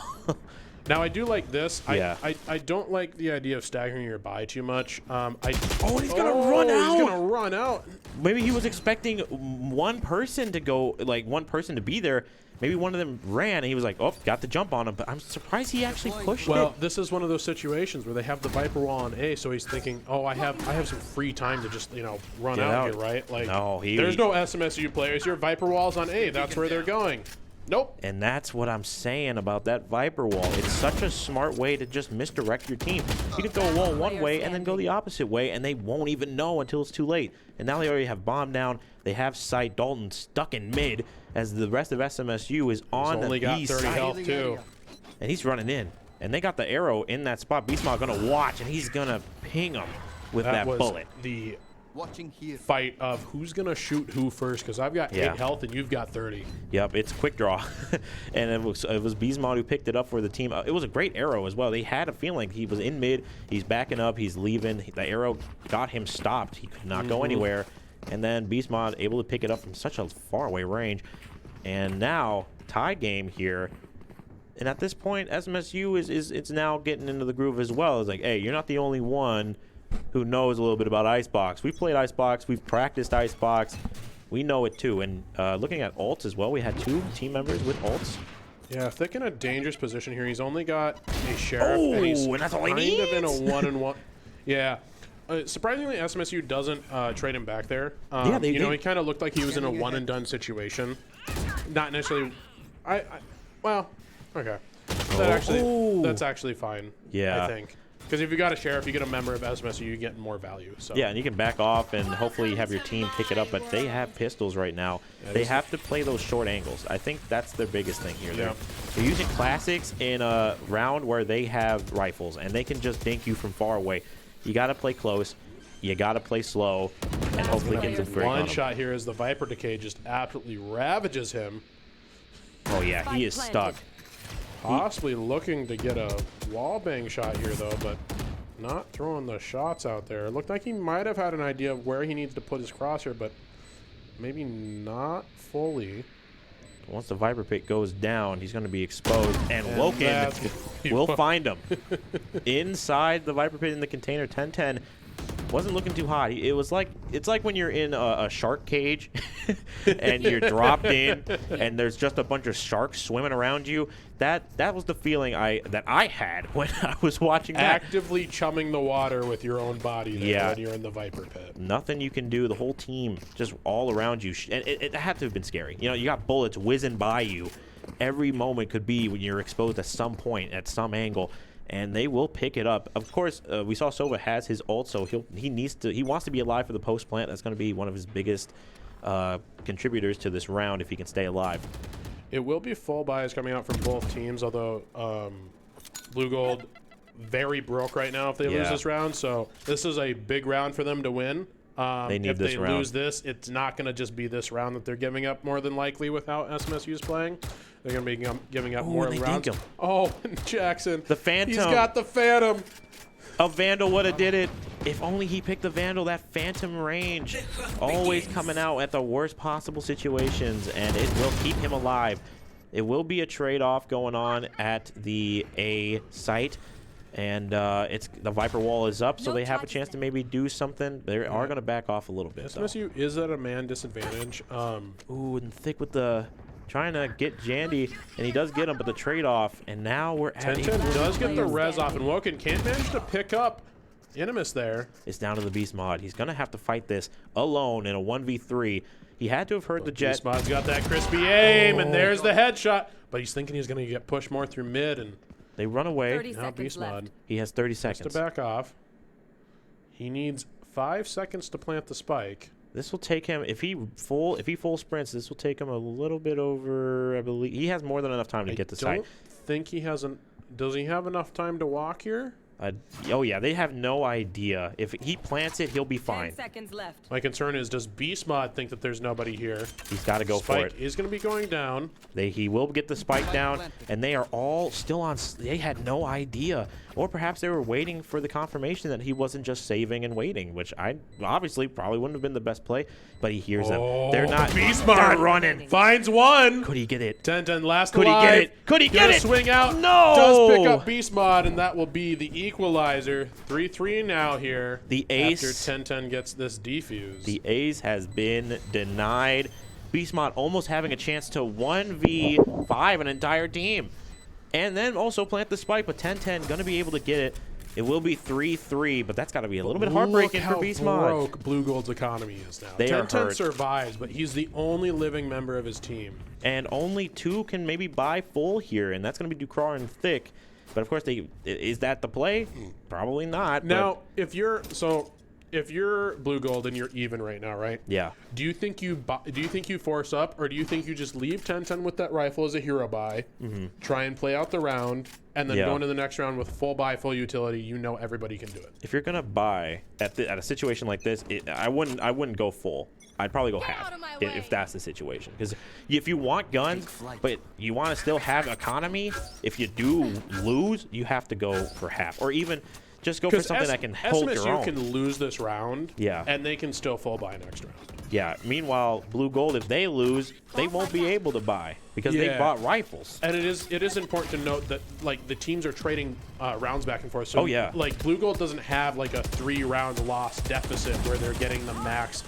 Now I do like this. Yeah. I don't like the idea of staggering your buy too much. And he's gonna run out. He's gonna run out. Maybe he was expecting one person to go, like one person to be there. Maybe one of them ran and he was like, oh, got the jump on him. But I'm surprised he actually pushed it. Well, this is one of those situations where they have the Viper wall on A, so he's thinking, oh, I have some free time to just run out here, right? Like, no, there's no SMSU players. Your Viper wall's on A. That's where they're going. Nope. And that's what I'm saying about that Viper wall. It's such a smart way to just misdirect your team. You can throw a wall one way and then go the opposite way, and they won't even know until it's too late. And now they already have bomb down. They have sight. Dalton stuck in mid as the rest of SMSU is on the B side. He's only got 30 health too. And he's running in. And they got the arrow in that spot. Beastmod gonna watch, and he's gonna ping him with that bullet. The fight of who's gonna shoot who first, because I've got 8 health and you've got 30. Yep, it's quick draw. And it was Beastmod who picked it up for the team. It was a great arrow as well. They had a feeling he was in mid, he's backing up, he's leaving. The arrow got him stopped. He could not go anywhere. And then Beastmod able to pick it up from such a far away range. And now tie game here. And at this point, SMSU is now getting into the groove as well. It's like, hey, you're not the only one who knows a little bit about Icebox. We've played Icebox. We've practiced Icebox. We know it too. And looking at ults as well, we had 2 team members with ults. Yeah, Thick in a dangerous position here. He's only got a Sheriff, and he's and that's all he kind needs. of in a 1-on-1. Yeah. Surprisingly, SMSU doesn't trade him back there. Yeah, they he kind of looked like he was in a one-and-done situation. Not necessarily. Well, okay. That's actually fine. Yeah. I think. Because if you got a Sheriff, you get a member of SMSU, you get more value. So. Yeah, and you can back off and hopefully have your team pick it up. But they have pistols right now. Yeah, they have to play those short angles. I think that's their biggest thing here. Yeah. They're using classics in a round where they have rifles, and they can just dink you from far away. You got to play close. You got to play slow, and hopefully get some free. One shot here as the Viper Decay just absolutely ravages him. Oh, yeah, he is stuck. Possibly looking to get a wallbang shot here, though, but not throwing the shots out there. It looked like he might have had an idea of where he needs to put his crosshair, but maybe not fully. Once the Viper Pit goes down, he's going to be exposed, and Woken will find him. Inside the Viper Pit in the container, 10-10. Wasn't looking too hot. It's like when you're in a shark cage and you're dropped in and there's just a bunch of sharks swimming around you. That was the feeling that I had when I was watching that. Actively chumming the water with your own body there when you're in the Viper Pit. Nothing you can do. The whole team just all around you. And it had to have been scary. You got bullets whizzing by you. Every moment could be when you're exposed at some point, at some angle. And they will pick it up. Of course, we saw Sova has his ult, so he wants to be alive for the post plant. That's going to be one of his biggest contributors to this round if he can stay alive. It will be full buys coming out from both teams, although Blugold very broke right now if they lose this round. So this is a big round for them to win. They need if this they round. lose this, it's not going to just be this round that they're giving up more than likely with how SMSU is playing. They're going to be giving up more rounds. Oh, Jackson. The Phantom. He's got the Phantom. A Vandal would have did it. If only he picked the Vandal, that Phantom range. Always coming out at the worst possible situations, and it will keep him alive. It will be a trade-off going on at the A site. And the Viper wall is up, so they have a chance to maybe do something. They are going to back off a little bit. SMSU is at a man disadvantage. Ooh, and Thick with the trying to get Jandy, and he does get him, but the trade-off, and now we're at 10-10 does get the res off, and Woken can't manage to pick up Inimus there. It's down to the Beast Mod. He's going to have to fight this alone in a 1v3. He had to have heard the Jet. Beast Mod's got that crispy aim, and there's the headshot, but he's thinking he's going to get pushed more through mid, and they run away. 30 now Beast Mod. He has 30 seconds. Just to back off. He needs 5 seconds to plant the spike. This will take him, if he full sprints, this will take him a little bit over, I believe. He has more than enough time to get to site. I don't think he has does he have enough time to walk here? Oh, yeah, they have no idea. If he plants it, he'll be 10 fine. seconds left. My concern is, does Beast Mod think that there's nobody here? He's got to go for it. Spike is going to be going down. He will get the spike down, and they are all still on. They had no idea. Or perhaps they were waiting for the confirmation that he wasn't just saving and waiting, which I obviously probably wouldn't have been the best play, but he hears them. They're not. Beast They're Mod running. Finds one. Could he get it? 10-10 last Could alive. he get it? Could he get it? Swing out. No. Does pick up Beast Mod, and that will be the equalizer. 3-3 now here. The ace. After 10-10 gets this defuse. The ace has been denied. Beast Mod almost having a chance to 1v5 an entire team. And then also plant the spike, but 10-10 going to be able to get it. It will be 3-3, but that's got to be a little bit heartbreaking for Beast Mod. Look how broke Blugold's economy is now. They are 10-10 hurt. survives, but he's the only living member of his team. And only 2 can maybe buy full here, and that's going to be Ducrar and Thick. But of course, is that the play? Probably not. Now, if you're Blugold and you're even right now, right? Yeah. Do you think you force up, or do you think you just leave 10-10 with that rifle as a hero buy, try and play out the round, and then go into the next round with full buy, full utility? You know everybody can do it. If you're gonna buy at a situation like this, I wouldn't go full. I'd probably go half if that's the situation. Because if you want guns, but you want to still have economy, if you do lose, you have to go for half, or even just go for something that can hold your own. SMSU can lose this round, yeah, and they can still full buy next round. Yeah. Meanwhile, Blugold, if they lose, they won't be able to buy because they bought rifles. And it is important to note that like the teams are trading rounds back and forth. So like Blugold doesn't have like a 3-round loss deficit where they're getting the max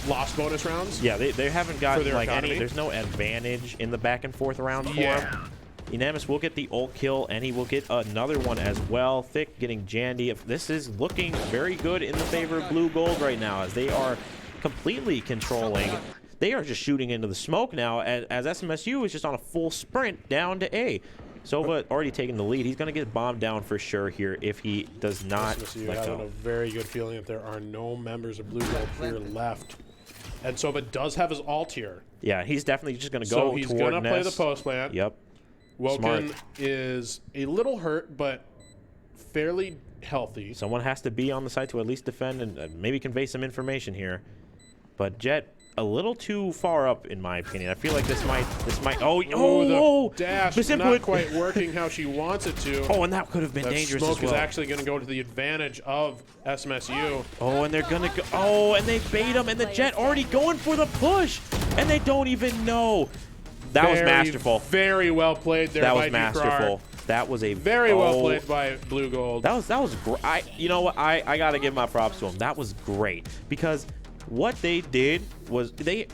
loss bonus rounds. Yeah, they haven't gotten like economy. any. There's no advantage in the back and forth round for him. Unanimous will get the ult kill, and he will get another one as well. Thick getting Jandy. This is looking very good in the favor of Blugold right now, as they are completely controlling. They are just shooting into the smoke now, as SMSU is just on a full sprint down to A. Sova already taking the lead. He's going to get bombed down for sure here if he does not SMSU let having go. a very good feeling that there are no members of Blugold here left. And Sova does have his ult here. Yeah, he's definitely just going to go So he's toward going to play the Nest. post plant. Yep. Woken is a little hurt, but fairly healthy. Someone has to be on the site to at least defend and maybe convey some information here. But Jet, a little too far up, in my opinion. I feel like this might. The dash not quite working how she wants it to. Oh, and that could have been dangerous smoke as well. is actually going to go to the advantage of SMSU. Oh, and they're gonna go. Oh, and they bait him, and the Jet already going for the push, and they don't even know. That was masterful. Very well played there. That by was masterful. That was a very well played by Blugold. That was great. You know what? I gotta give my props to him. That was great because what they did was they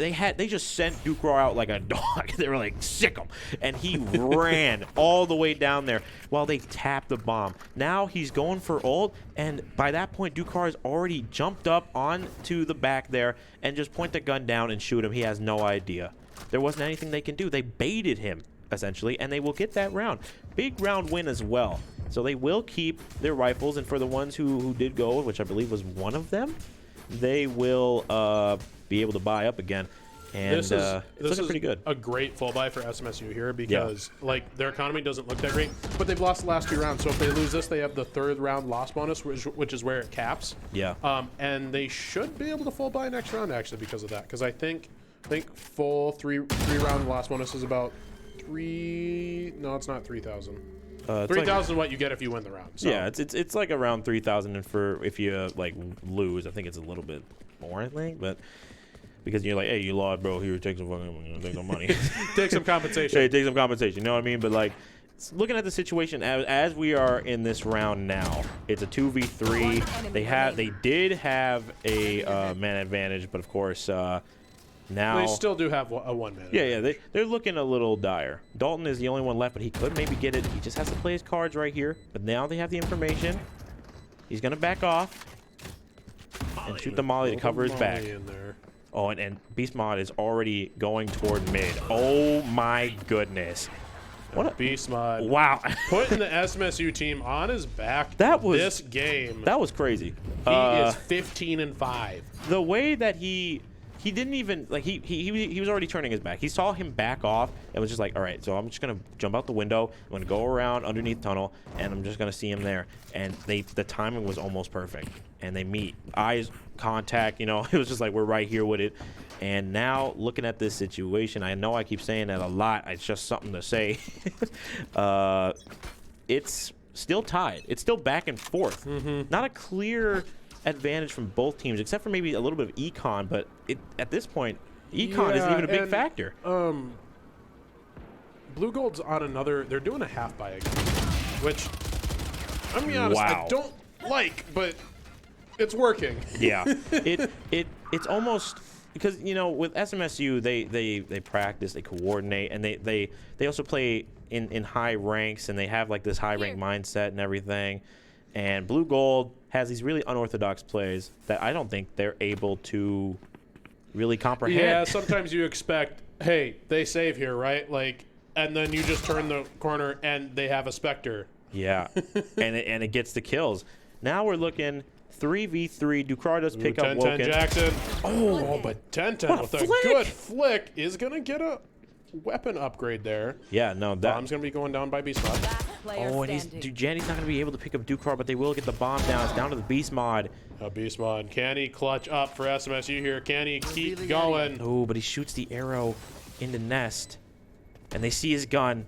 just sent Ducrar out like a dog. They were like, sick him, and he ran all the way down there while they tapped the bomb. Now he's going for ult, and by that point Ducrar has already jumped up onto the back there and just point the gun down and shoot him. He has no idea. There wasn't anything they can do. They baited him essentially, and they will get that round. Big round win as well. So they will keep their rifles, and for the ones who did go, which I believe was one of them, they will be able to buy up again, and it's looking pretty good. A great full buy for SMSU here because like their economy doesn't look that great, but they've lost the last 2 rounds. So if they lose this, they have the 3rd round loss bonus, which is where it caps. Yeah. And they should be able to full buy next round actually because of that. Because I think full 3 round loss bonus is about 3. No, it's not 3,000. 3,000 what you get if you win the round. So. Yeah, it's like around 3,000, and for if you like lose, I think it's a little bit more. I think, but because you're like, hey, you lost, bro. Here, take some fucking, take some money, take some compensation. Hey, take some compensation. You know what I mean? But like, looking at the situation as we are in this round now, it's a 2v3. They did have a man advantage, but of course. Now they still do have a 1-man. Yeah, they're looking a little dire. Dalton is the only one left, but he could maybe get it. He just has to play his cards right here. But now they have the information. He's gonna back off and shoot the molly to cover his back. Oh, and Beast Mod is already going toward mid. Oh my goodness. What Beast Mod. Wow. Putting the SMSU team on his back this game. That was crazy. He is 15-5. The way that he didn't even like he was already turning his back. He saw him back off and was just like, all right, so I'm just gonna jump out the window. I'm gonna go around underneath tunnel, and I'm just gonna see him there. And the timing was almost perfect. And they meet, eyes contact. You know, it was just like we're right here with it. And now looking at this situation, I know I keep saying that a lot. It's just something to say. It's still tied. It's still back and forth. Not a clear advantage from both teams, except for maybe a little bit of econ, but at this point, econ isn't even a big factor. Blugold's on another. They're doing a half buy again, which I'm gonna be honest, I don't like, but it's working. Yeah, it's almost because, you know, with SMSU they practice, they coordinate, and they also play in high ranks, and they have like this high rank mindset and everything. And Blugold has these really unorthodox plays that I don't think they're able to really comprehend. Yeah, sometimes you expect, hey, they save here, right? Like, and then you just turn the corner and they have a Spectre. Yeah, and it gets the kills. Now we're looking 3v3. Ducrar does pick up Woken. Jackson. Oh, but 10-10 with a good flick is going to get a weapon upgrade there. Yeah, no, that bomb's gonna be going down by Beast Mod. Oh, and Janny's not gonna be able to pick up Ducrar, but they will get the bomb down. It's down to the Beast Mod. Beast Mod, can he clutch up for SMSU here? Can he keep going? Oh, but he shoots the arrow in the nest, and they see his gun,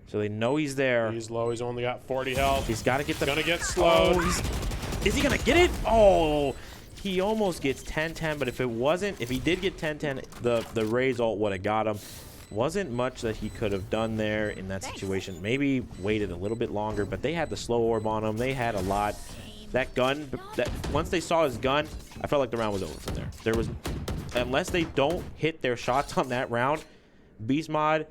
so they know he's there. He's low. He's only got 40 health. He's got to get the. Gonna get slowed. Oh, is he gonna get it? Oh. He almost gets 10-10, but if he did get 10-10, the Raze ult would have got him. Wasn't much that he could have done there in that situation. Maybe waited a little bit longer, but they had the slow orb on him. They had a lot. That gun, once they saw his gun, I felt like the round was over from there. There was, unless they don't hit their shots on that round, Beast Mod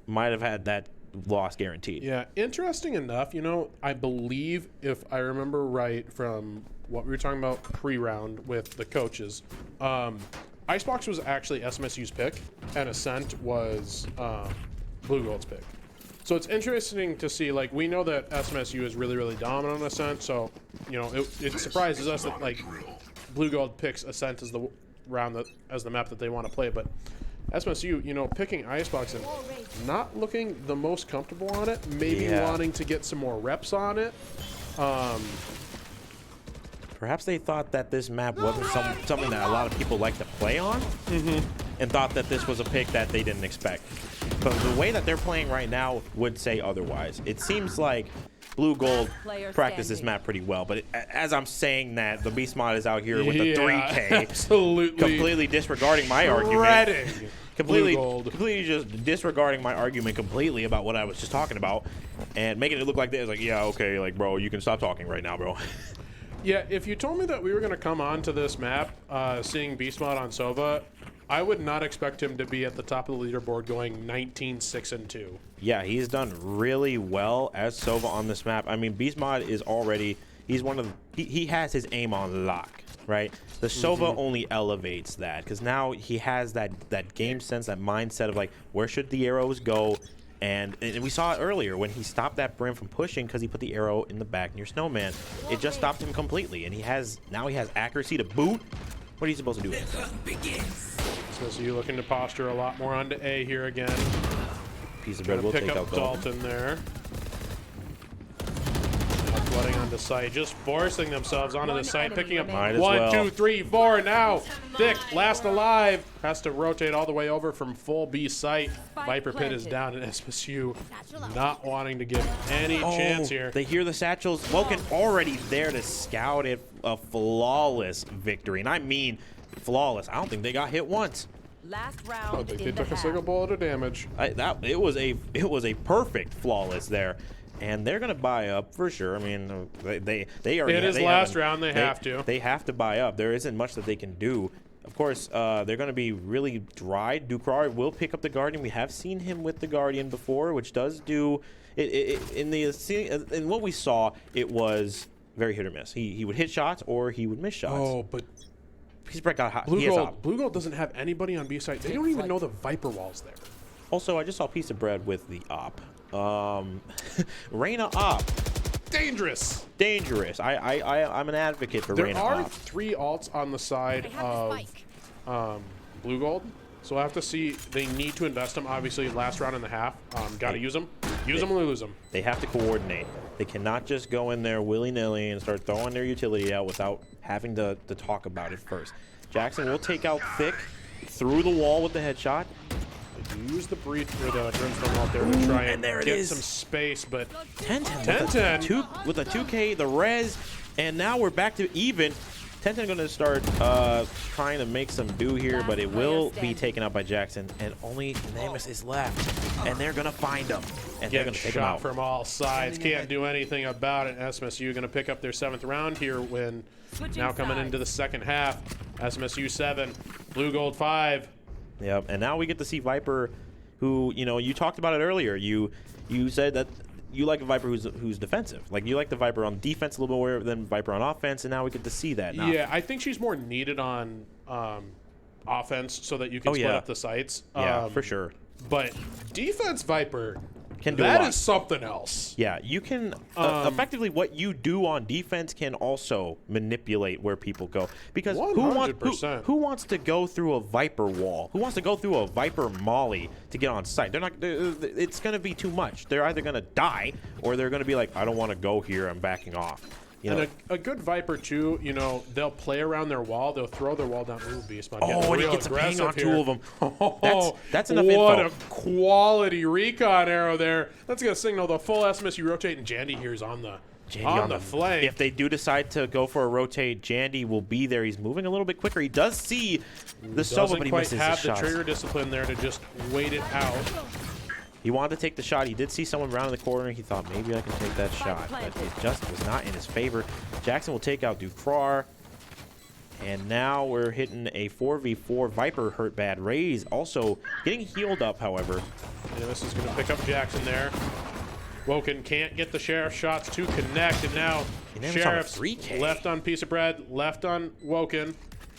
might have had that loss guaranteed. Yeah, interesting enough, you know, I believe, if I remember right from what we were talking about pre-round with the coaches, Icebox was actually SMSU's pick, and Ascent was Blugold's pick. So it's interesting to see, like, we know that SMSU is really, really dominant on Ascent, so, you know, it surprises us that, like, Blugold picks Ascent as the round as the map that they want to play, but SMSU, you know, picking Icebox and not looking the most comfortable on it, maybe wanting to get some more reps on it. Perhaps they thought that this map wasn't something that a lot of people like to play on, and thought that this was a pick that they didn't expect. But the way that they're playing right now would say otherwise. It seems like Blugold practiced this map pretty well, but as I'm saying that, the Beast Mod is out here with the 3K, absolutely completely disregarding my argument. Completely just disregarding my argument completely about what I was just talking about, and making it look like this, like, yeah, okay, like, bro, you can stop talking right now, bro. Yeah, if you told me that we were going to come on to this map, seeing Beast Mod on Sova, I would not expect him to be at the top of the leaderboard going 19-6-2. Yeah, he's done really well as Sova on this map. I mean, Beast Mod is already, he's one of the, he has his aim on lock, right? The Sova only elevates that, because now he has that game sense, that mindset of like, where should the arrows go? And we saw it earlier when he stopped that Brim from pushing because he put the arrow in the back near Snowman. It just stopped him completely, and now he has accuracy to boot. What are you supposed to do? So you looking to posture a lot more onto A here again. Piece of bread will take out Dalton there. Flooding onto site, just forcing themselves onto the site, picking up 1, 2, 3, 4 now. Thick, last alive, has to rotate all the way over from full B site. Viper Pit is down, and SMSU not wanting to give any chance here. They hear the satchels. Woken already there to scout it, a flawless victory, and I mean flawless. I don't think they got hit once. Last round. I think they took a single bullet of damage. It was a perfect flawless there. And they're gonna buy up for sure. I mean, they already. It is last round. They have to. They have to buy up. There isn't much that they can do. Of course, they're gonna be really dry. Ducrar will pick up the Guardian. We have seen him with the Guardian before, which does do in what we saw. It was very hit or miss. He would hit shots or he would miss shots. Oh, but he's got hot. Blugold doesn't have anybody on B site. They don't even know the Viper wall's there. Also, I just saw Piece of Bread with the op. Reyna op. Dangerous. Dangerous. I'm an advocate for Reyna op. There are 3 alts on the side of Blugold, so I have to see. They need to invest them. Obviously, last round and a half. Got to use them. Use them or lose them. They have to coordinate. They cannot just go in there willy-nilly and start throwing their utility out without having to talk about it first. Jackson will take out Thick through the wall with the headshot. Use the breach for the Brimstone out there to try and get some space, but 10-10 with a 2K, the res, and now we're back to even. 10-10 going to start trying to make some do here, but it will be taken out by Jackson, and only Namus is left, and they're going to find him, and they're going to take him out from all sides. Can't do anything about it. SMSU going to pick up their 7th round here when now coming into the second half. SMSU 7, Blugold 5. Yep, and now we get to see Viper, who, you know, you talked about it earlier. You said that you like a Viper who's defensive. Like, you like the Viper on defense a little bit more than Viper on offense, and now we get to see that now. Yeah, I think she's more needed on offense so that you can split up the sites. Yeah, for sure. But defense Viper, can do that is something else. Yeah, you can effectively what you do on defense can also manipulate where people go, because 100%. who wants to go through a Viper wall? Who wants to go through a Viper molly to get on site? It's going to be too much. They're either going to die or they're going to be like, I don't want to go here. I'm backing off. You know? And a good Viper too, you know, they'll play around their wall. They'll throw their wall down. Ooh, Beastmod. Oh, and he gets a ping on 2 of them. That's enough what info. A quality recon arrow there. That's going to signal the full SMSU rotate, and Jandy here is on the flank. If they do decide to go for a rotate, Jandy will be there. He's moving a little bit quicker. He does see the Sova, but he misses his have the shots. trigger discipline there to just wait it out. He wanted to take the shot. He did see someone round in the corner. He thought, maybe I can take that shot, but it just was not in his favor. Jackson will take out Dufrar. And now we're hitting a 4v4. Viper hurt bad. Raze also getting healed up, however. And this is going to pick up Jackson there. Woken can't get the Sheriff shots to connect, and now Sheriff's left on Piece of Bread, left on Woken.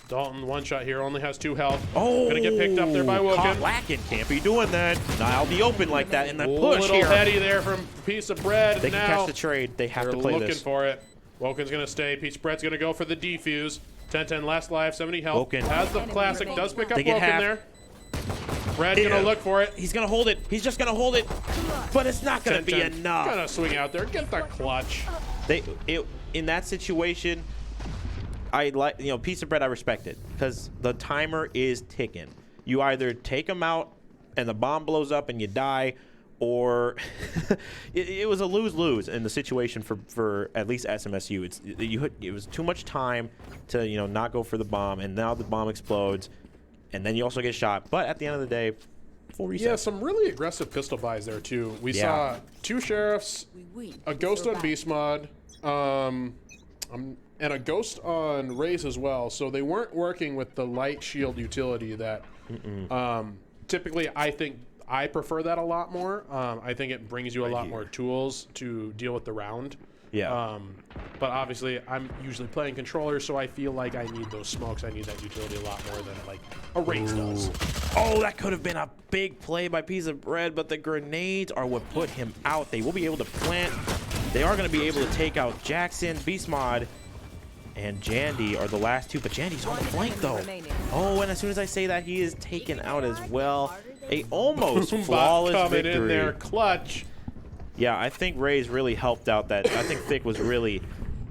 Dalton, 1 shot here, only has 2 health. Oh, gonna get picked up there by Woken. Caught lacking, can't be doing that. Now I'll be open like that in the push little here. heady there from Piece of Bread. They can catch the trade. They have to play looking this. for it. Woken's gonna stay. Piece of Bread's gonna go for the defuse. 10-10 last life, 70 health. Woken has the classic, does pick up Woken half. there. Bread's gonna look for it. He's gonna hold it. He's just gonna hold it, but it's not gonna be enough. Gonna swing out there, get the clutch. In that situation, I like, you know, Piece of Bread, I respect it because the timer is ticking. You either take them out and the bomb blows up and you die, or it was a lose-lose in the situation for at least SMSU. It was too much time to, you know, not go for the bomb, and now the bomb explodes, and then you also get shot. But at the end of the day, full reset. Yeah, some really aggressive pistol buys there too. We saw 2 Sheriffs, a Ghost on Beastmod, and a Ghost on Raze as well. So they weren't working with the light shield utility that typically I prefer that a lot more. I think it brings you a lot more tools to deal with the round. Yeah. But obviously, I'm usually playing controller, so I feel like I need those smokes. I need that utility a lot more than like a Raze does. Oh, that could have been a big play by Piece of Bread, but the grenades are what put him out. They will be able to plant. They are going to be able to take out Jackson, Beastmod, and Jandy are the last 2, but Jandy's on the flank though. Oh, and as soon as I say that, he is taken out as well. A almost flawless victory. In there, clutch. Yeah, I think Raze really helped out that. I think Thick was really,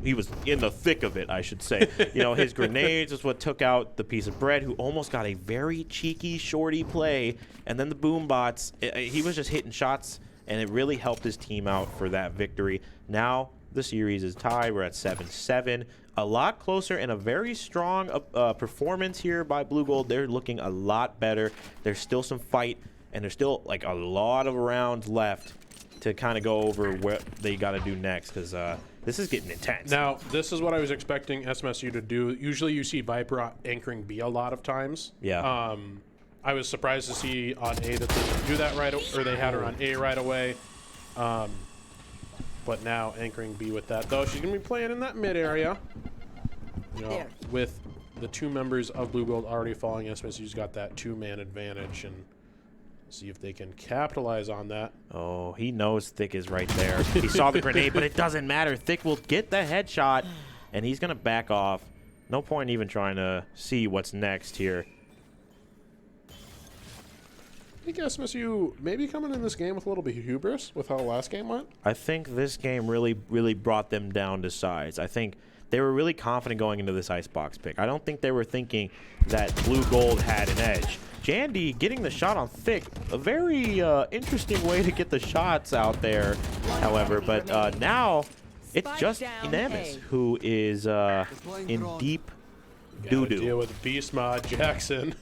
he was in the thick of it, I should say. You know, his grenades is what took out the Piece of Bread, who almost got a very cheeky shorty play. And then the boom bots, he was just hitting shots, and it really helped his team out for that victory. Now the series is tied. We're at 7-7. A lot closer and a very strong performance here by Blugold. They're looking a lot better. There's still some fight, and there's still like a lot of rounds left to kind of go over what they got to do next, because this is getting intense. Now, this is what I was expecting SMSU to do. Usually you see Viper anchoring B a lot of times. Yeah. I was surprised to see on A that they didn't do that right, or they had her on A right away. But now anchoring B with that, though she's going to be playing in that mid area. You know, with the 2 members of Blugold already falling, SMSU's got that 2-man advantage, and See if they can capitalize on that. Oh, he knows Thick is right there. He saw the grenade, but it doesn't matter. Thick will get the headshot, and he's going to back off. No point even trying to see what's next here. I think SMSU maybe coming in this game with a little bit of hubris with how the last game went. I think this game really brought them down to size. I think they were really confident going into this icebox pick. I don't think they were thinking that Blugold had an edge. Jandy getting the shot on Thick, a very interesting way to get the shots out there, however. But now it's just Nemes who is in deep doo-doo. Deal with Beast Mod, Jackson,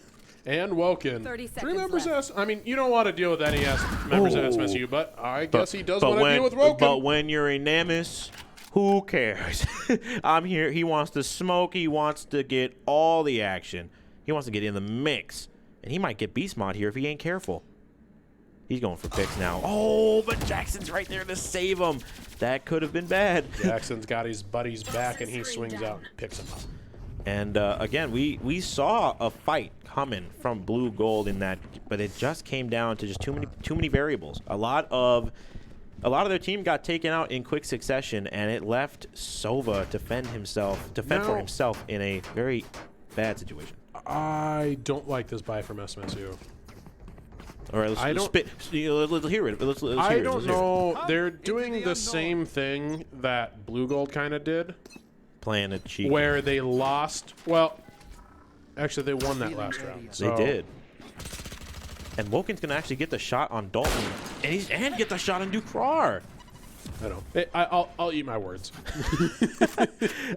and Woken. 30 Three seconds members left. I mean, you don't want to deal with any members of SMSU, but I guess he does want to deal with Woken. But when you're a Nemes, who cares? I'm here. He wants to smoke. He wants to get all the action. He wants to get in the mix. And he might get Beast Mod here if he ain't careful. He's going for picks now. Oh, but Jackson's right there to save him. That could have been bad. Jackson's got his buddies back, and he swings out and picks him up. And again, we saw a fight coming from Blugold in that, but it just came down to just too many variables. A lot of their team got taken out in quick succession, and it left Sova to fend for himself in a very bad situation. I don't like this buy from SMSU. All right, let's hear it. Let's hear I it. don't know. They're doing the same thing that Blugold kind of did. Playing a cheat. Where they lost. Well, actually, they won that last round. They did. And Woken's going to actually get the shot on Dalton. And get the shot on Ducrar. I know. I'll eat my words.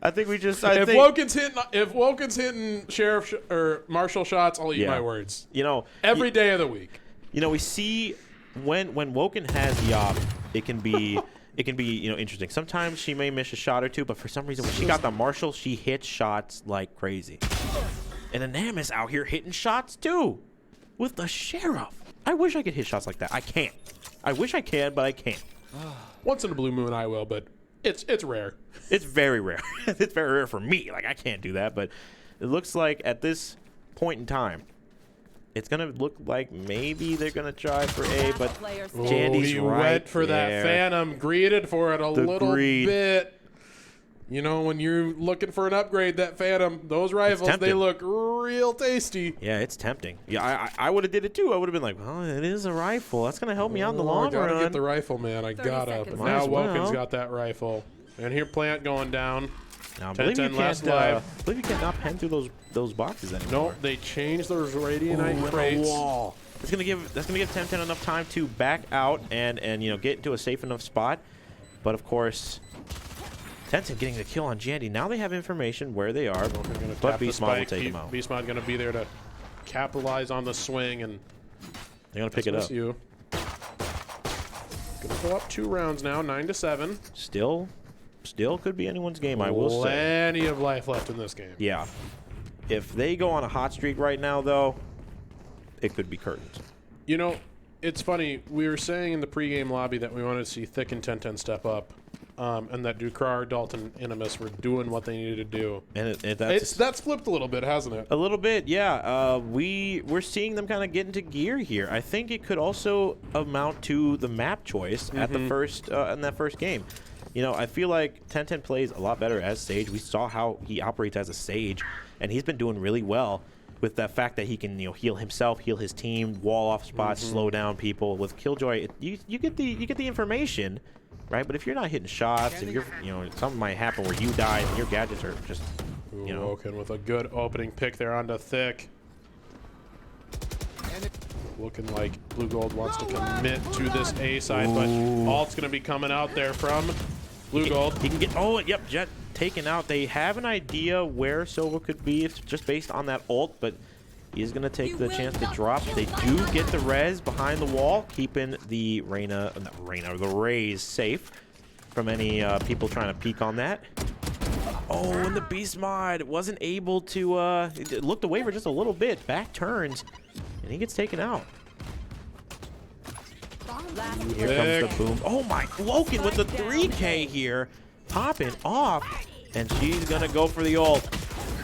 I think we just. If Woken's hitting sheriff or marshal shots, I'll eat my words. You know, every day of the week. You know, we see when Woken has the op, it can be interesting. Sometimes she may miss a shot or two, but for some reason when she got the marshal, she hits shots like crazy. And Anamis out here hitting shots too with the sheriff. I wish I could hit shots like that. I can't. I wish I can, but I can't. Once in a blue moon, I will, but it's rare. It's very rare. It's very rare for me. Like, I can't do that, but it looks like at this point in time, it's going to look like maybe they're going to try for A, but Jandy's he right went for that Phantom, greeted for it a little bit. You know, when you're looking for an upgrade, that Phantom, those rifles, they look real tasty. Yeah, it's tempting. Yeah, I would have did it too. I would have been like, well, it is a rifle. That's going to help me out in the long run. I gotta get the rifle, man. I gotta. But now Woken's got that rifle. And here Plant going down. Now, I believe you cannot pen through those boxes anymore. No, they changed those Radianite crates. That's gonna give 10-10 enough time to back out and get into a safe enough spot. But of course, 10-10 getting the kill on Jandy. Now they have information where they are, but Beast Mod will take them out. Beast Mod gonna be there to capitalize on the swing, and they're gonna pick it up. Gonna go up 2 rounds now, 9-7. Still could be anyone's game, I will say. Plenty of life left in this game. Yeah. If they go on a hot streak right now, though, it could be curtains. You know, it's funny. We were saying in the pregame lobby that we wanted to see Thick and 10-10 step up, and that Ducrar, Dalton, Inimus were doing what they needed to do. And that's flipped a little bit, hasn't it? A little bit, yeah. We're seeing them kind of get into gear here. I think it could also amount to the map choice at the first in that first game. You know, I feel like 10-10 plays a lot better as Sage. We saw how he operates as a Sage, and he's been doing really well with the fact that he can heal himself, heal his team, wall off spots, slow down people. With Killjoy, you get the information, right? But if you're not hitting shots, if you're something might happen where you die and your gadgets are just Woken with a good opening pick there onto Thick. Looking like Blugold wants to commit to this A side, but ult's going to be coming out there from Blugold. He can get, Jet taken out. They have an idea where Silva could be. It's just based on that ult, but he's going to take the chance to drop. They do get the res behind the wall, keeping the the Rays safe from any people trying to peek on that. Oh, and the Beast Mod wasn't able to, it looked away for just a little bit. Back turns, and he gets taken out. Here comes the boom. Oh my, Woken with the 3K here, popping off, and she's gonna go for the ult.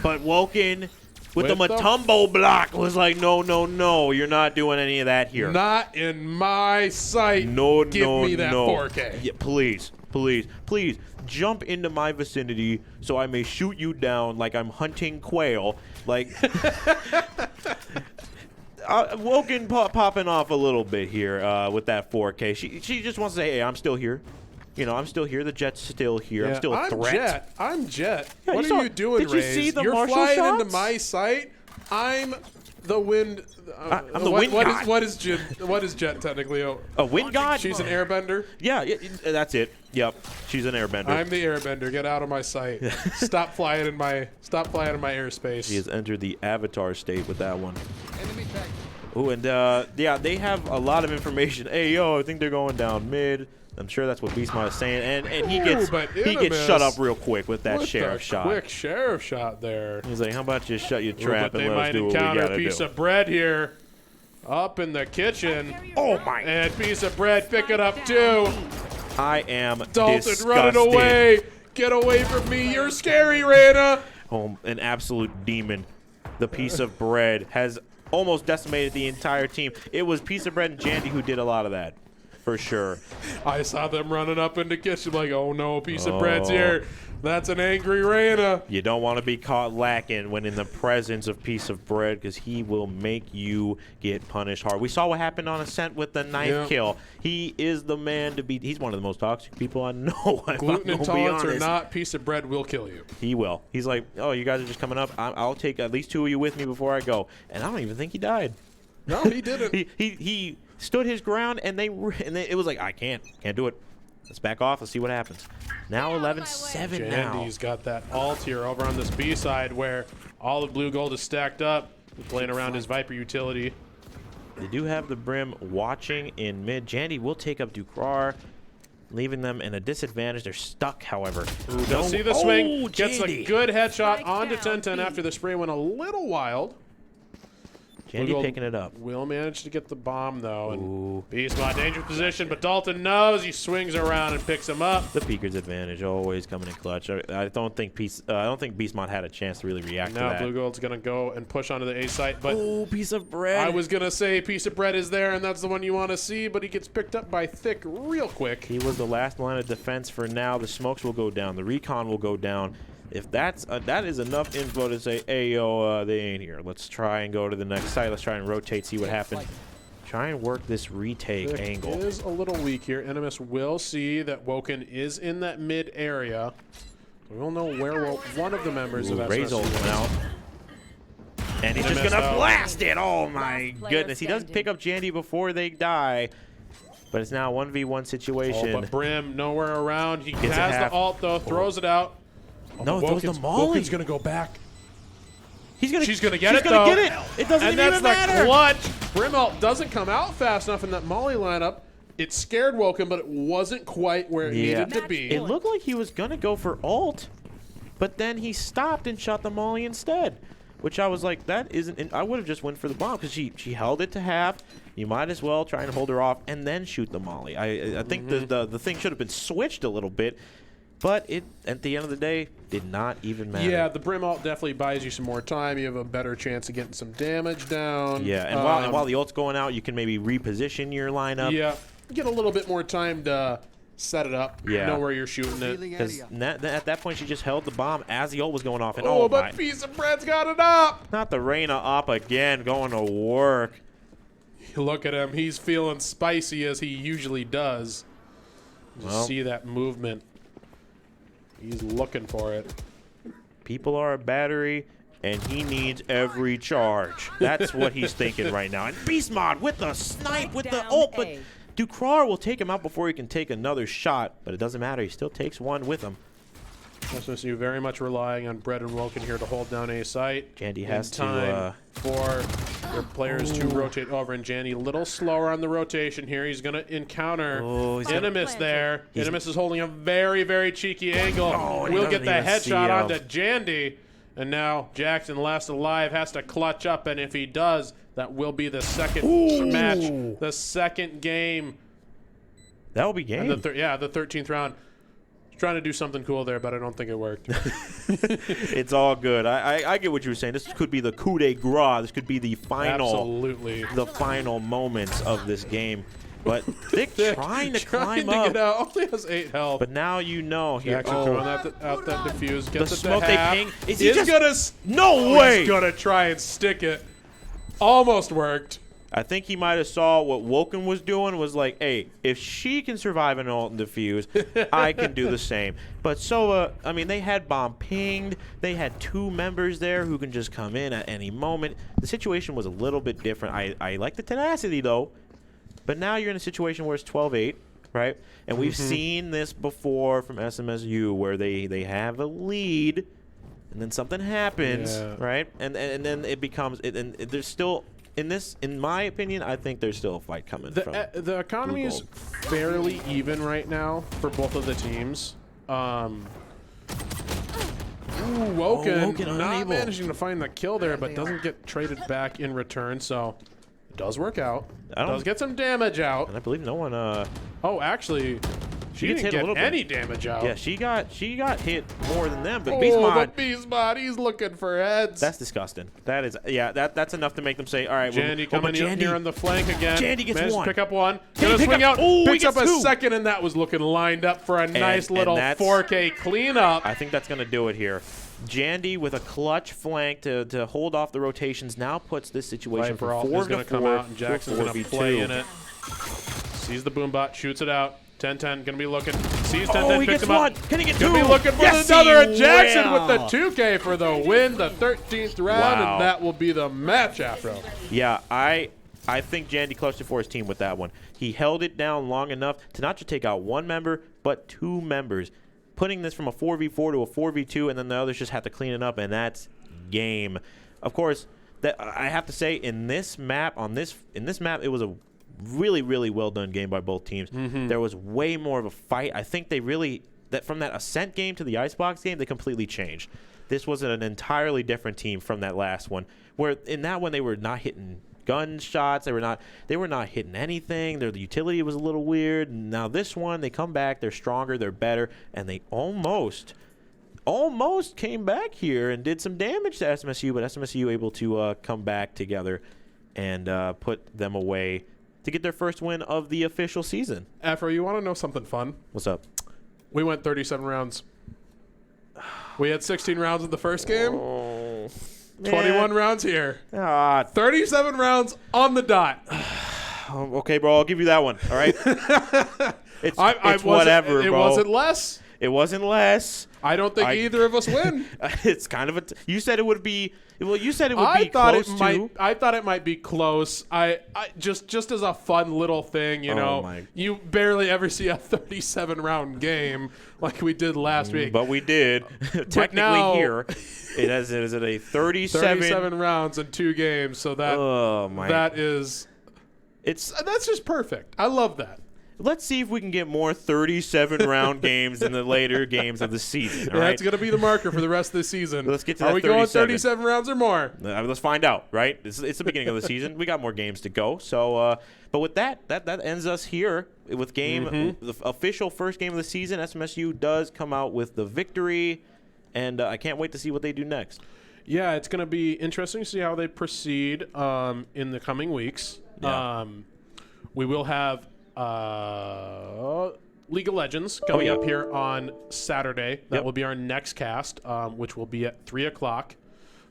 But Woken with the Matumbo block. Was like, no, no, no. You're not doing any of that here. Not in my sight. No, Give no, me that no. 4K. Yeah, please, please, please. Jump into my vicinity so I may shoot you down like I'm hunting quail. Like, Woken popping off a little bit here with that 4K. She just wants to say, hey, I'm still here. You know, I'm still here. The Jet's still here. I'm still a threat. I'm Jet. Yeah, what are you doing, did you Raze? see the You're Marshall flying shots? into my sight. I'm the wind. I'm the wind god. What is Jet technically? A wind god? She's an airbender. Yeah, that's it. Yep, she's an airbender. I'm the airbender. Get out of my sight. Stop flying in my airspace. She has entered the avatar state with that one. Oh, and yeah, they have a lot of information. Hey, yo, I think they're going down mid. I'm sure that's what Beastmod is saying, and he gets shut up real quick with that sheriff shot. Quick sheriff shot there. He's like, how about you shut your trap and let us do what we encounter gotta a piece do. of bread here, up in the kitchen. Oh my! And piece of bread, pick it up too. I am Dalton disgusted. running away. Get away from me. You're scary, Reyna. Oh, an absolute demon. The piece of bread has almost decimated the entire team. It was piece of bread and Jandy who did a lot of that. For sure. I saw them running up in the kitchen like, oh no, a piece of bread's here. That's an angry Reyna. You don't want to be caught lacking when in the presence of piece of bread because he will make you get punished hard. We saw what happened on Ascent with the knife kill. He is the man to beat. He's one of the most toxic people I know. Gluten intolerance or not, piece of bread will kill you. He will. He's like, oh, you guys are just coming up. I'll take at least 2 of you with me before I go. And I don't even think he died. No, he didn't. he stood his ground, and it was like, I can't do it. Let's back off. Let's see what happens. Now 11-7 now. Jandy's got that ult here over on this B side where all of blue gold is stacked up, playing around his Viper utility. They do have the Brim watching in mid. Jandy will take up Ducrar, leaving them in a disadvantage. They're stuck, however. They'll see the swing. Gets a Jandy. good headshot onto 10-10 after the spray went a little wild. Jandy picking it up. Will manage to get the bomb though, and Beastmod dangerous position, but Dalton knows. He swings around and picks him up. The peeker's advantage always coming in clutch. I don't think Beastmod had a chance to really react to that. Now Blue Gold's gonna go and push onto the A site, but piece of bread. I was gonna say piece of bread is there, and that's the one you want to see, but he gets picked up by Thick real quick. He was the last line of defense for now. The smokes will go down. The recon will go down. If that is enough info to say, hey, yo, they ain't here. Let's try and go to the next site. Let's try and rotate, see what happens. Try and work this retake Thick angle. is a little weak here. Enemies will see that Woken is in that mid area. We'll know where one of the members of Razor SMSU went out. And he's just going to blast it. Oh, my goodness. He does pick up Jandy before they die. But it's now a 1v1 situation. Oh, but Brim nowhere around. He has the ult, though. Throws it out. No, throws the molly. Woken's going to go back. She's gonna get it, though. It doesn't and even matter. And that's the clutch. Brim ult doesn't come out fast enough in that molly lineup. It scared Woken, but it wasn't quite where it needed to be. It looked like he was going to go for ult, but then he stopped and shot the molly instead, which I was like, that isn't... I would have just went for the bomb because she held it to half. You might as well try and hold her off and then shoot the molly. I think the thing should have been switched a little bit. But it, at the end of the day, did not even matter. Yeah, the Brim ult definitely buys you some more time. You have a better chance of getting some damage down. Yeah, and while the ult's going out, you can maybe reposition your lineup. Yeah, get a little bit more time to set it up. Yeah. Know where you're shooting it. Because at that point, she just held the bomb as the ult was going off. And but piece of bread's got it up. Not the Reyna up again, going to work. Look at him. He's feeling spicy as he usually does. Just see that movement. He's looking for it. People are a battery, and he needs every charge. That's what he's thinking right now. And Beastmod with the snipe, with the ult, but Ducrar will take him out before he can take another shot, but it doesn't matter. He still takes one with him. SMSU very much relying on Brett and Woken here to hold down A site. Jandy has to for their players to rotate over, and Jandy a little slower on the rotation here. He's going to encounter Inimus there. Inimus is holding a very, very cheeky angle. We'll get the headshot onto Jandy. And now Jackson, last alive, has to clutch up, and if he does, that will be the second match, the second game. That will be game. And the 13th round. trying to do something cool there, but I don't think it worked. It's all good. I get what you were saying. This could be the coup de grace. This could be the final moments of this game. But Vic trying to climb up. Get out. Only has 8 health. But now you know. Here, Jackson throwing out that defuse. Gets the it smoke to they half. ping. Is he he gonna? No way. He's gonna try and stick it. Almost worked. I think he might have saw what Woken was doing, was like, hey, if she can survive an ult and defuse, I can do the same. But Sova, I mean, they had bomb pinged. They had 2 members there who can just come in at any moment. The situation was a little bit different. I like the tenacity, though. But now you're in a situation where it's 12-8, right? And we've seen this before from SMSU, where they have a lead, and then something happens, right? And then it becomes, and there's still... In my opinion, I think there's still a fight coming. The economy is fairly even right now for both of the teams. Woken not managing to find the kill there, but doesn't get traded back in return. So it does work out. Does get some damage out. And I believe no one. Oh, actually. She didn't get any damage out. Yeah, she got hit more than them. But Beastmod, he's looking for heads. That's disgusting. That is, that's enough to make them say, all right. Jandy coming in here on the flank again. Jandy gets Managed one. To pick up one. Gonna swing out. Picks up a second, and that was looking lined up for a nice little 4K cleanup. I think that's gonna do it here. Jandy with a clutch flank to hold off the rotations now puts this situation from 4 to 4. Come out, and Jackson's gonna play in it. Sees the boombot, shoots it out. 10-10 gonna be looking. Sees 10-10, picks him up. Can he get 2? Gonna be looking for another. And Jackson with the 2K for the win, the 13th round, and that will be the match, Afro. Yeah, I think Jandy clutched it for his team with that one. He held it down long enough to not just take out 1 member, but 2 members, putting this from a 4v4 to a 4v2, and then the others just have to clean it up, and that's game. Of course, that I have to say, in this map, it was a really, really well done game by both teams. There was way more of a fight. I think they really, that from that Ascent game to the Icebox game, they completely changed. This was an entirely different team from that last one, where in that one they were not hitting gunshots, they were not hitting anything. The utility was a little weird. Now this one, they come back, they're stronger, they're better, and they almost came back here and did some damage to SMSU, but SMSU able to come back together and put them away to get their first win of the official season. Afro, you want to know something fun? What's up? We went 37 rounds. We had 16 rounds in the first game. 21 rounds here. 37 rounds on the dot. Okay, bro, I'll give you that one. All right. It's whatever, bro. It wasn't less. It wasn't less. I don't think either of us win. It's kind of you said it would be. Well, you said it would be close to. I thought it might be close. I just as a fun little thing, you know. You barely ever see a 37-round game like we did last week. But we did. Technically now, here, it is a 37 rounds in 2 games. So that's just perfect. I love that. Let's see if we can get more 37-round games in the later games of the season. All right? That's going to be the marker for the rest of the season. Let's get to that. Are we going 37 rounds or more? Let's find out, right? It's the beginning of the season. We got more games to go. So, but with that ends us here with the official first game of the season. SMSU does come out with the victory, and I can't wait to see what they do next. Yeah, it's going to be interesting to see how they proceed in the coming weeks. Yeah. We will have League of Legends coming up here on Saturday. That will be our next cast, which will be at 3 o'clock.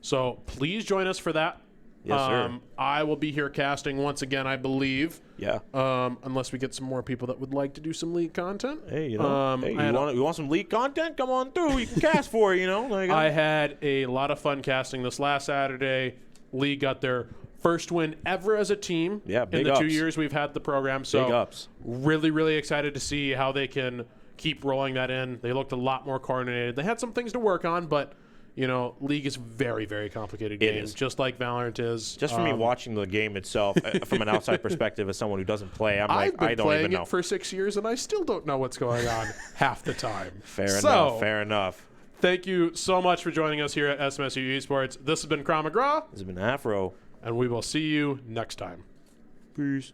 So please join us for that. Yes, sir. I will be here casting once again, I believe. Yeah. Unless we get some more people that would like to do some League content. Hey, you want some League content? Come on through. You can cast for it, you know. I had a lot of fun casting this last Saturday. League got their first win ever as a team in the 2 years we've had the program. So big ups. Really, really excited to see how they can keep rolling that in. They looked a lot more coordinated. They had some things to work on, but you know, League is very, very complicated game, just like Valorant is. Just for me watching the game itself, from an outside perspective, as someone who doesn't play, I don't even know. I've been playing it for 6 years, and I still don't know what's going on half the time. Fair enough. Thank you so much for joining us here at SMSU Esports. This has been Kram McGraw. This has been Afro. And we will see you next time. Peace.